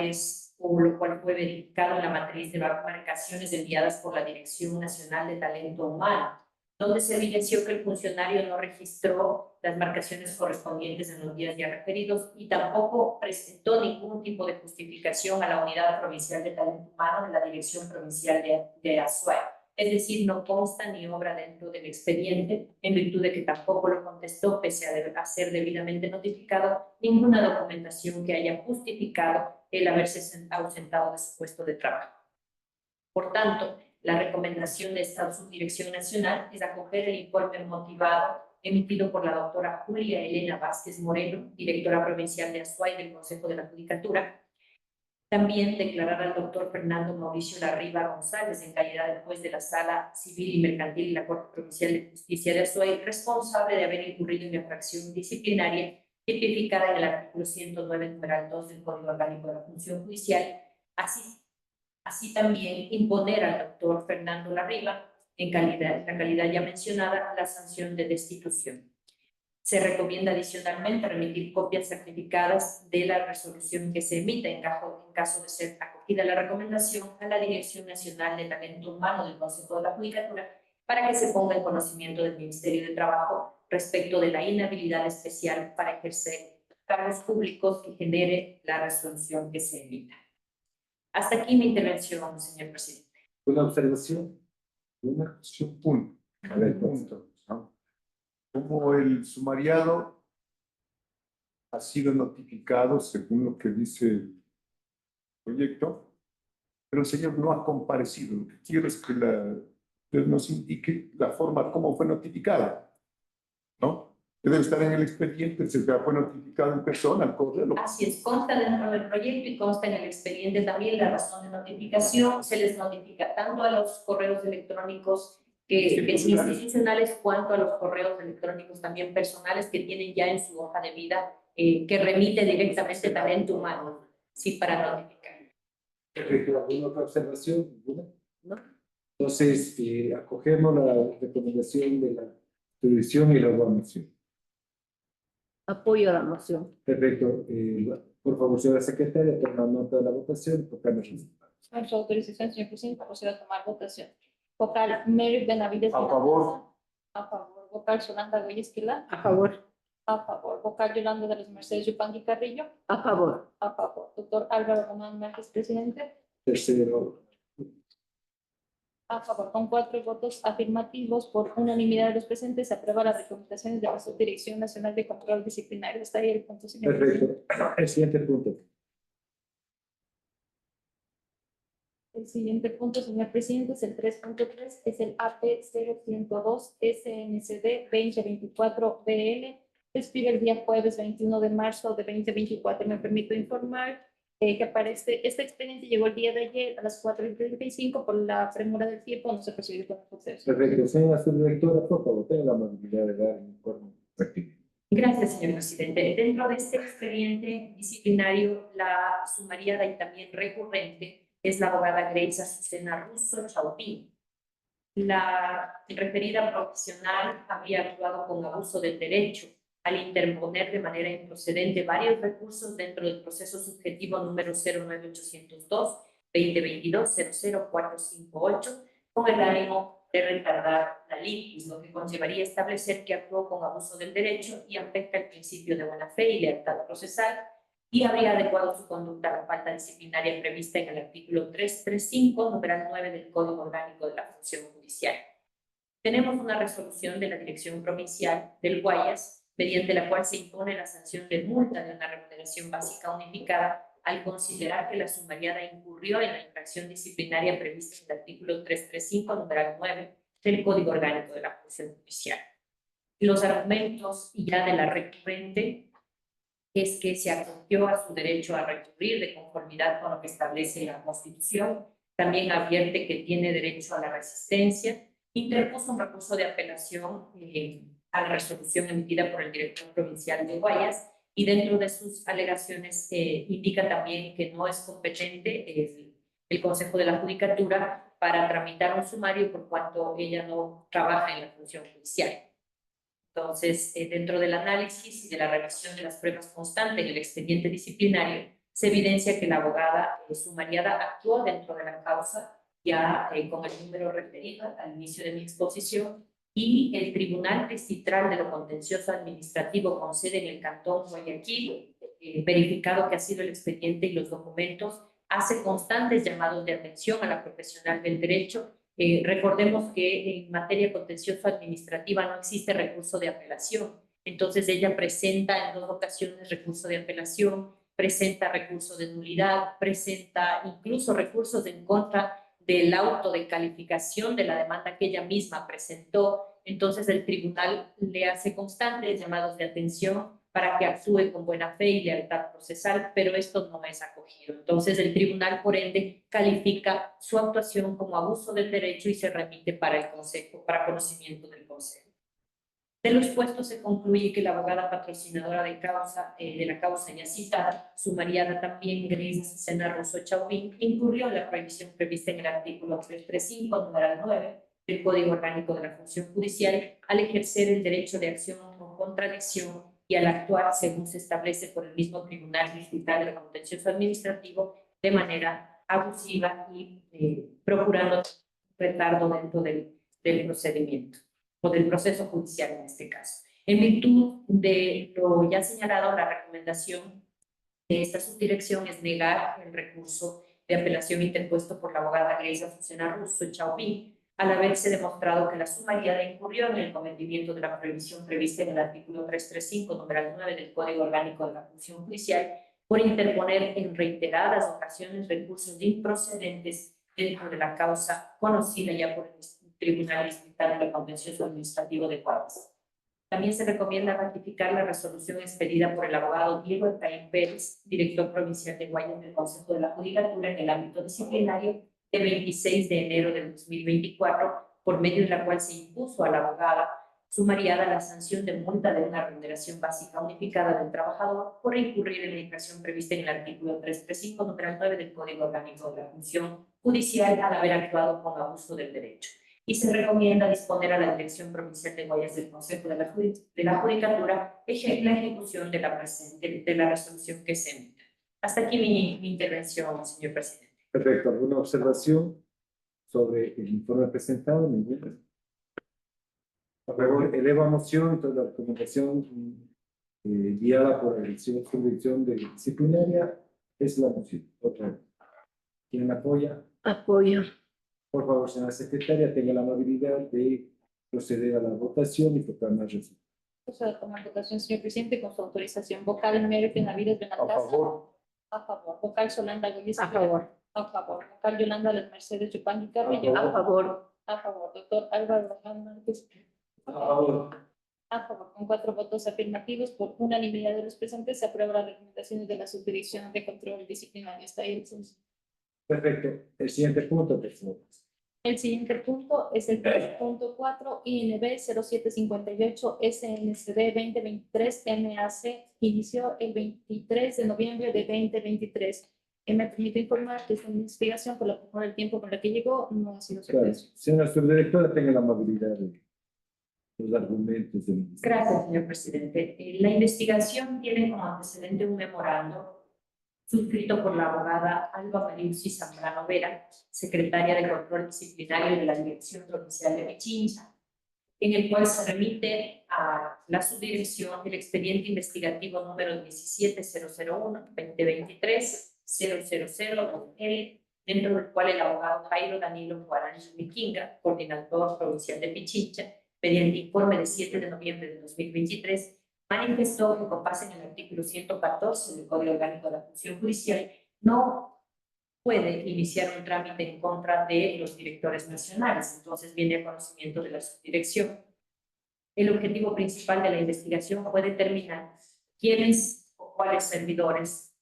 fue verificado en la matriz de marcaciones enviadas por la Dirección Nacional de Talento Humano, donde se evidenció que el funcionario no registró las marcaciones correspondientes en los días ya referidos y tampoco presentó ningún tipo de justificación a la Unidad Provincial de Talento Humano de la Dirección Provincial de Azuay. Es decir, no consta ni obra dentro del expediente, en virtud de que tampoco lo contestó, pese a ser debidamente notificado, ninguna documentación que haya justificado el haberse ausentado de su puesto de trabajo. Por tanto, la recomendación de esta Subdirección Nacional es acoger el informe motivado emitido por la doctora Julia Elena Vázquez Moreno, directora provincial de Azuay del Consejo de la Judicatura. También declarar al doctor Fernando Mauricio Larriba González, en calidad de juez de la Sala Civil y Mercantil y la Corte Provincial de Justicia de Azuay, responsable de haber incurrido en infracción disciplinaria tipificada en el artículo 109, numeral 2 del Código Orgánico de la Función Judicial. Así también imponer al doctor Fernando Larriba, en la calidad ya mencionada, la sanción de destitución. Se recomienda adicionalmente remitir copias certificadas de la resolución que se emita en caso de ser acogida la recomendación a la Dirección Nacional de Talento Humano del Consejo de la Judicatura para que se ponga en conocimiento del Ministerio de Trabajo respecto de la inhabilidad especial para ejercer cargos públicos que genere la resolución que se emita. Hasta aquí mi intervención, señor presidente. ¿Una observación? ¿Una? Sí, un punto. A ver, punto, ¿no? Como el sumariado ha sido notificado según lo que dice el proyecto, pero el señor no ha comparecido. Lo que quiero es que usted nos indique la forma como fue notificado, ¿no? Debe estar en el expediente, se fue notificado en persona, al correo. Así es, consta dentro del proyecto y consta en el expediente también la razón de notificación. Se les notifica tanto a los correos electrónicos institucionales cuanto a los correos electrónicos también personales que tienen ya en su hoja de vida que remite directamente Talento Humano, sí, para notificar. Perfecto. ¿Alguna otra observación? ¿Ninguna? ¿No? Entonces, acogemos la recomendación de la jurisdicción y la gobernación. Apoyo a la moción. Perfecto. Por favor, señora secretaria, toma nota de la votación y tocar los resultados. Con su autorización, señor presidente, procedo a tomar votación. Vocal Mary Benavides. A favor. A favor. Vocal Yolanda Gómez Esquila. A favor. A favor. Vocal Yolanda de las Mercedes Yupanqui Carrillo. A favor. A favor. Doctor Álvaro Román Márquez, presidente. Tercero. A favor, con 4 votos afirmativos por unanimidad de los presentes, se aprueba las recomendaciones de la Subdirección Nacional de Control Disciplinario. Está ahí el punto, señor presidente. Perfecto. El siguiente punto. El siguiente punto, señor presidente, es el 3.3, es el AP 0102 SNCD 2024 BL. Expira el día jueves 21 de marzo de 2024. Me permito informar que aparece, este expediente llegó el día de ayer a las 4:35, por la premura del tiempo, no se recibió con proceso. Perfecto. Señora subdirectora, por favor, tenga la amabilidad de dar el informe pertinente. Gracias, señor presidente. Dentro de este expediente disciplinario, la sumariada y también recurrente es la abogada Grace Azucena Russo Chaupín. La referida profesional había actuado con abuso del derecho al interponer de manera improcedente varios recursos dentro del proceso subjetivo número 09802-2022-00458 con el ánimo de retardar la litis, lo que conllevaría establecer que actuó con abuso del derecho y afecta el principio de buena fe y lealtad procesal, y habría adecuado su conducta a la falta disciplinaria prevista en el artículo 335, numeral 9 del Código Orgánico de la Función Judicial. Tenemos una resolución de la Dirección Provincial del Guayas, mediante la cual se impone la sanción de multa de una remuneración básica unificada al considerar que la sumariada incurrió en la infracción disciplinaria prevista en el artículo 335, numeral 9 del Código Orgánico de la Función Judicial. Los argumentos ya de la recurrente es que se acogió a su derecho a recurrir de conformidad con lo que establece la Constitución, también advierte que tiene derecho a la resistencia, interpuso un recurso de apelación a la resolución emitida por el director provincial de Guayas, y dentro de sus alegaciones indica también que no es competente el Consejo de la Judicatura para tramitar un sumario por cuanto ella no trabaja en la función judicial. Entonces, dentro del análisis y de la revisión de las pruebas constantes en el expediente disciplinario, se evidencia que la abogada sumariada actuó dentro de la causa ya con el número referido al inicio de mi exposición, y el Tribunal Distrital de lo Contencioso Administrativo con sede en el Cantón Guayaquil, verificado que ha sido el expediente y los documentos, hace constantes llamados de atención a la profesional del derecho. Recordemos que en materia contencioso administrativa no existe recurso de apelación, entonces ella presenta en 2 ocasiones recurso de apelación, presenta recurso de nulidad, presenta incluso recursos en contra del auto de calificación de la demanda que ella misma presentó. Entonces el tribunal le hace constantes llamados de atención para que actúe con buena fe y lealtad procesal, pero esto no es acogido. Entonces el tribunal, por ende, califica su actuación como abuso del derecho y se remite para el Consejo, para conocimiento del Consejo. De lo expuesto se concluye que la abogada patrocinadora de la causa ya citada, sumariada también Grace Azucena Russo Chaupín, incurrió en la prohibición prevista en el artículo 335, numeral 9 del Código Orgánico de la Función Judicial, al ejercer el derecho de acción o contradicción y al actuar según se establece por el mismo Tribunal Distrital de lo Contencioso Administrativo de manera abusiva y procurando retardo dentro del procedimiento o del proceso judicial en este caso. En virtud de lo ya señalado, la recomendación de esta subdirección es negar el recurso de apelación interpuesto por la abogada Grace Azucena Russo Chaupín, al haberse demostrado que la sumariada incurrió en el cometimiento de la prohibición prevista en el artículo 335, numeral 9 del Código Orgánico de la Función Judicial, por interponer en reiteradas ocasiones recursos improcedentes dentro de la causa conocida ya por el Tribunal Distrital de lo Contencioso Administrativo de Guayas. También se recomienda ratificar la resolución expedida por el abogado Diego Efraín Pérez, director provincial de Guayas del Consejo de la Judicatura en el ámbito disciplinario, de 26 de enero de 2024, por medio de la cual se impuso a la abogada sumariada la sanción de multa de una remuneración básica unificada del trabajador por incurrir en la infracción prevista en el artículo 335, numeral 9 del Código Orgánico de la Función Judicial al haber actuado con abuso del derecho. Y se recomienda disponer a la Dirección Provincial de Guayas del Consejo de la Judicatura la ejecución de la resolución que se emita. Hasta aquí mi intervención, señor presidente. Perfecto. ¿Alguna observación sobre el informe presentado? ¿Ninguna? Por favor, eleva moción. Entonces, la recomendación guiada por la subdirección de disciplinaria es la moción. Otra vez. ¿Quién la apoya? Apoyo. Por favor, señora secretaria, tenga la amabilidad de proceder a la votación y proclamar resultados. Procedo a tomar votación, señor presidente, con su autorización. Vocal Mary Benavides A Benalcázar. favor. A favor. Vocal Solanda Gómez. A favor. A favor. Vocal Yolanda Las Mercedes Yupanqui Carreño. A favor. A favor. Doctor Álvaro Román Márquez. A favor. A favor. Con 4 votos afirmativos, por unanimidad de los presentes, se aprueba las recomendaciones de la Subdirección de Control Disciplinario. Está ahí el censo. Perfecto. El siguiente punto, por favor. El siguiente punto es el punto 4, INB 0758 SNCD 2023 MAC, inició el 23 de noviembre de 2023. Me permite informar que esta investigación, por el tiempo con la que llegó, no ha sido Claro. suficiente. Señora subdirectora, tenga la amabilidad de los argumentos del ministerio. Gracias, señor presidente. La investigación tiene como antecedente un memorando suscrito por la abogada Alba Mariusi Zambrano Vera, secretaria de Control Disciplinario de la Dirección Provincial de Pichincha, en el cual se remite a la subdirección el expediente investigativo número 17701-2023-000-L, dentro del cual el abogado Jairo Danilo Guarani Miquinga, coordinador provincial de Pichincha, mediante informe de 7 de noviembre de 2023, manifestó que con base en el artículo 114 del Código Orgánico de la Función Judicial no puede iniciar un trámite en contra de los directores nacionales. Entonces viene a conocimiento de la subdirección. El objetivo principal de la investigación fue determinar quiénes o cuáles servidores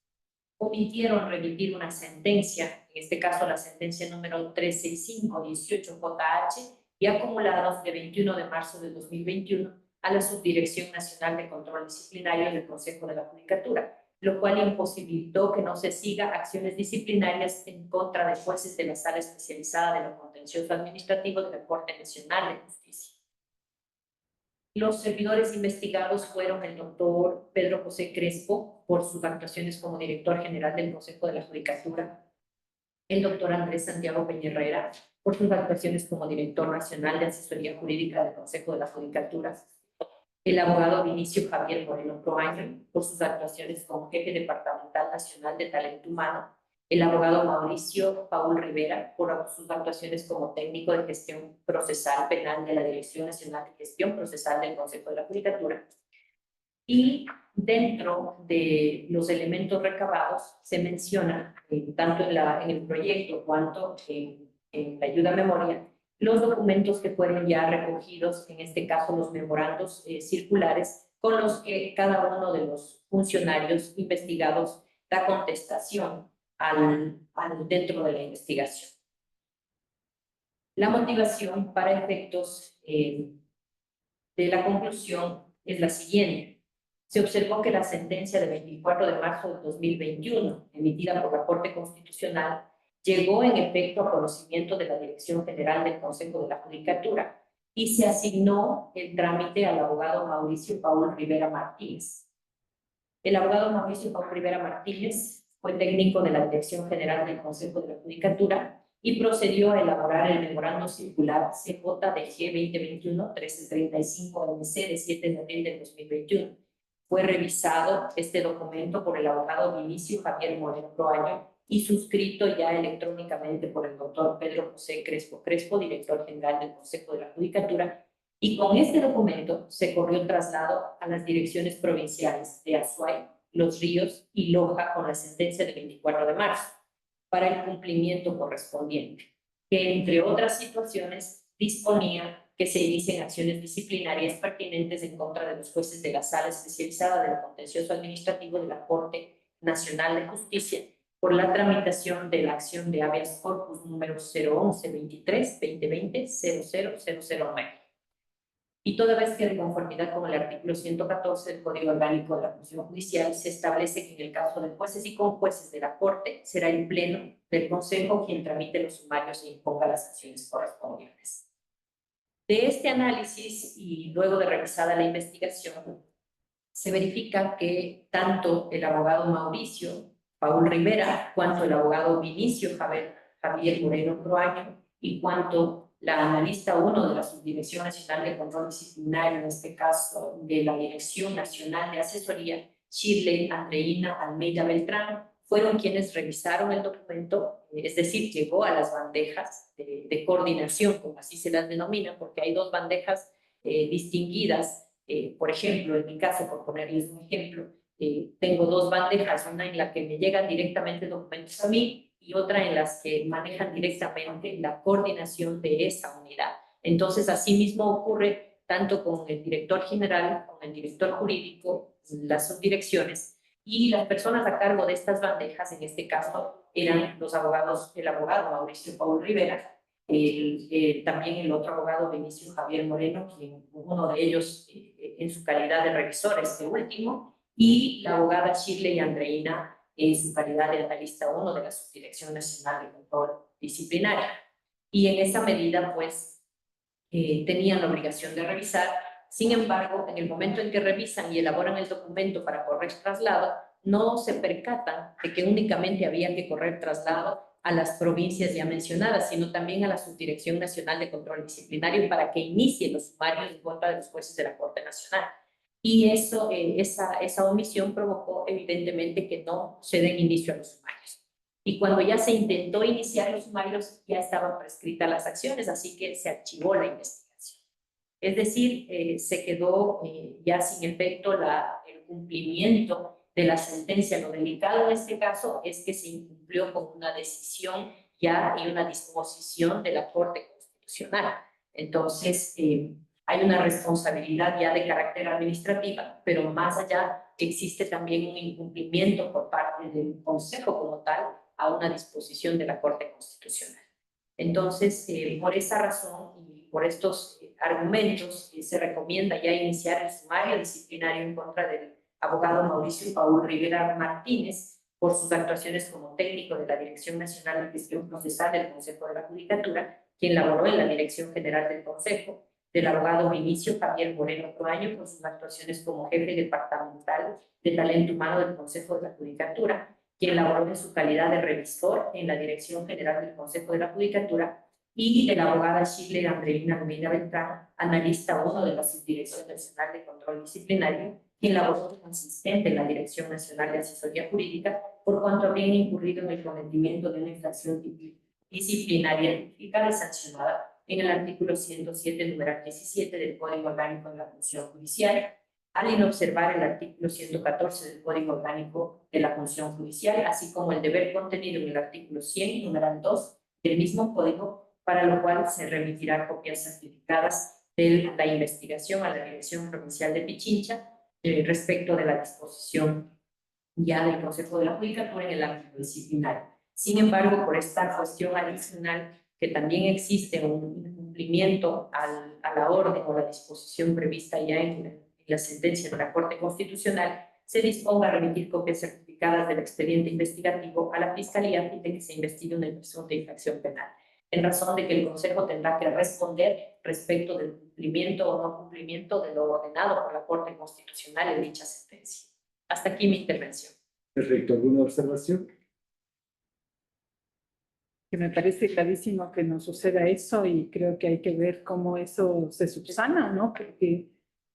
omitieron remitir una sentencia, en este caso la sentencia número 365-18JH, y acumulados de 21 de marzo de 2021, a la Subdirección Nacional de Control Disciplinario del Consejo de la Judicatura, lo cual imposibilitó que no se siga acciones disciplinarias en contra de jueces de la Sala Especializada de lo Contencioso Administrativo de la Corte Nacional de Justicia. Los servidores investigados fueron el doctor Pedro José Crespo, por sus actuaciones como director general del Consejo de la Judicatura, el doctor Andrés Santiago Peñerrera, por sus actuaciones como director nacional de asesoría jurídica del Consejo de la Judicatura, el abogado Vinicio Javier Moreno Proaño, por sus actuaciones como jefe departamental nacional de talento humano, el abogado Mauricio Paul Rivera, por sus actuaciones como técnico de gestión procesal penal de la Dirección Nacional de Gestión Procesal del Consejo de la Judicatura. Y dentro de los elementos recabados se menciona, tanto en el proyecto cuanto en la ayuda a memoria, los documentos que fueron ya recogidos, en este caso los memorandos circulares, con los que cada uno de los funcionarios investigados da contestación dentro de la investigación. La motivación para efectos de la conclusión es la siguiente. Se observó que la sentencia de 24 de marzo de 2021, emitida por la Corte Constitucional, llegó en efecto a conocimiento de la Dirección General del Consejo de la Judicatura y se asignó el trámite al abogado Mauricio Paul Rivera Martínez. El abogado Mauricio Paul Rivera Martínez fue técnico de la Dirección General del Consejo de la Judicatura y procedió a elaborar el memorando circular CJDG 2021-1335-MC de 7 de abril de 2021. Fue revisado este documento por el abogado Vinicio Javier Moreno Proaño y suscrito ya electrónicamente por el doctor Pedro José Crespo, director general del Consejo de la Judicatura, y con este documento se corrió traslado a las direcciones provinciales de Azuay, Los Ríos y Loja con la sentencia del 24 de marzo, para el cumplimiento correspondiente, que entre otras situaciones disponía que se inicien acciones disciplinarias pertinentes en contra de los jueces de la Sala Especializada de lo Contencioso Administrativo de la Corte Nacional de Justicia por la tramitación de la acción de habeas corpus número 011-23-2020-00009. Y toda vez que de conformidad con el artículo 114 del Código Orgánico de la Función Judicial se establece que en el caso de jueces y conjueces de la Corte será el Pleno del Consejo quien tramite los sumarios e imponga las acciones correspondientes. De este análisis y luego de revisada la investigación, se verifica que tanto el abogado Mauricio Paul Rivera, cuanto el abogado Vinicio Javier Moreno Proaño y cuanto la analista 1 de la Subdirección Nacional de Control Disciplinario, en este caso de la Dirección Nacional de Asesoría, Shirley Andreina Almeida Beltrán, fueron quienes revisaron el documento, es decir, llegó a las bandejas de coordinación, como así se las denomina, porque hay dos bandejas distinguidas. Por ejemplo, en mi caso, por ponerles un ejemplo, tengo dos bandejas, una en la que me llegan directamente documentos a mí y otra en las que manejan directamente la coordinación de esa unidad. Entonces, así mismo ocurre tanto con el director general, con el director jurídico, las subdirecciones, y las personas a cargo de estas bandejas, en este caso, eran los abogados, el abogado Mauricio Paul Rivera, también el otro abogado Benicio Javier Moreno, quien uno de ellos en su calidad de revisor, este último, y la abogada Shirley Andreina en su calidad de analista 1 de la Subdirección Nacional de Control Disciplinario. Y en esa medida, pues, tenían la obligación de revisar. Sin embargo, en el momento en que revisan y elaboran el documento para correr traslado, no se percatan de que únicamente había que correr traslado a las provincias ya mencionadas, sino también a la Subdirección Nacional de Control Disciplinario para que inicie los sumarios en contra de los jueces de la Corte Nacional. Y eso, esa omisión provocó evidentemente que no se den inicio a los sumarios. Y cuando ya se intentó iniciar los sumarios, ya estaban prescritas las acciones, así que se archivó la investigación. Es decir, se quedó ya sin efecto el cumplimiento de la sentencia. Lo delicado en este caso es que se incumplió con una decisión ya y una disposición de la Corte Constitucional. Entonces, hay una responsabilidad ya de carácter administrativa, pero más allá existe también un incumplimiento por parte del Consejo como tal a una disposición de la Corte Constitucional. Entonces, por esa razón y por estos argumentos, se recomienda ya iniciar el sumario disciplinario en contra del abogado Mauricio Paul Rivera Martínez por sus actuaciones como técnico de la Dirección Nacional de Gestión Procesal del Consejo de la Judicatura, quien laboró en la Dirección General del Consejo, del abogado Vinicio Javier Moreno Proaño por sus actuaciones como jefe departamental de talento humano del Consejo de la Judicatura, quien laboró en su calidad de revisor en la Dirección General del Consejo de la Judicatura, y de la abogada Shirley Andreina Medina Beltrán, analista 1 de la Subdirección Nacional de Control Disciplinario, quien laboró como asistente en la Dirección Nacional de Asesoría Jurídica, por cuanto habían incurrido en el cometimiento de una infracción disciplinaria tipificada y sancionada en el artículo 107, numeral 17 del Código Orgánico de la Función Judicial, al inobservar el artículo 114 del Código Orgánico de la Función Judicial, así como el deber contenido en el artículo 100, numeral 2 del mismo código, para lo cual se remitirá copias certificadas de la investigación a la Dirección Provincial de Pichincha respecto de la disposición ya del Consejo de la Judicatura en el ámbito disciplinario. Sin embargo, por esta cuestión adicional, que también existe un incumplimiento a la orden o la disposición prevista ya en la sentencia de la Corte Constitucional, se disponga a remitir copias certificadas del expediente investigativo a la Fiscalía a fin de que se investigue una presunta infracción penal, en razón de que el Consejo tendrá que responder respecto del cumplimiento o no cumplimiento de lo ordenado por la Corte Constitucional en dicha sentencia. Hasta aquí mi intervención. Perfecto. ¿Alguna observación? Que me parece gravísimo que nos suceda eso y creo que hay que ver cómo eso se subsana, ¿no? Porque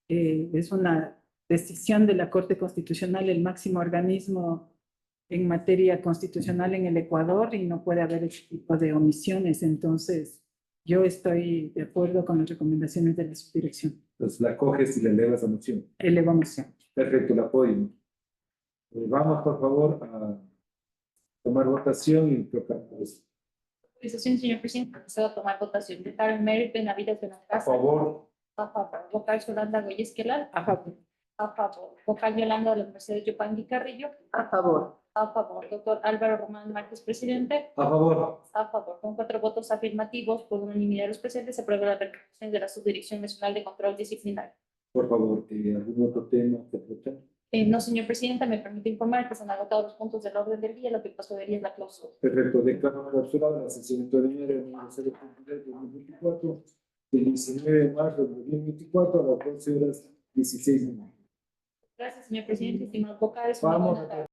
es una decisión de la Corte Constitucional, el máximo organismo en materia constitucional en el Ecuador, y no puede haber ese tipo de omisiones. Entonces, yo estoy de acuerdo con las recomendaciones de la subdirección. Entonces la coges y le elevas a moción. Elevo moción. Perfecto, la apoyo. Vamos, por favor, a tomar votación y tocar. Autorización, señor presidente, procedo a tomar votación. Votar Mary Benavides de la A Casa. favor. A favor. Votar Yolanda Goyes Quelal. A favor. A favor. Votar Yolanda de la Mercedes Yopangui Carrillo. A favor. A favor. Doctor Álvaro Román Márquez, presidente. A favor. A favor. Con 4 votos afirmativos, por unanimidad de los presentes, se aprueba la resolución de la Subdirección Nacional de Control Disciplinario. Por favor, ¿algún otro tema que tratar? No, señor presidente, me permite informar que se han agotado los puntos del orden del día, lo que procedería es la clausura. Perfecto, declaro clausurada la sesión extraordinaria del 2024, del 19 de marzo de 2024 a las 12:16. Gracias, señor presidente. Estimados vocales, Vamos buena tarde.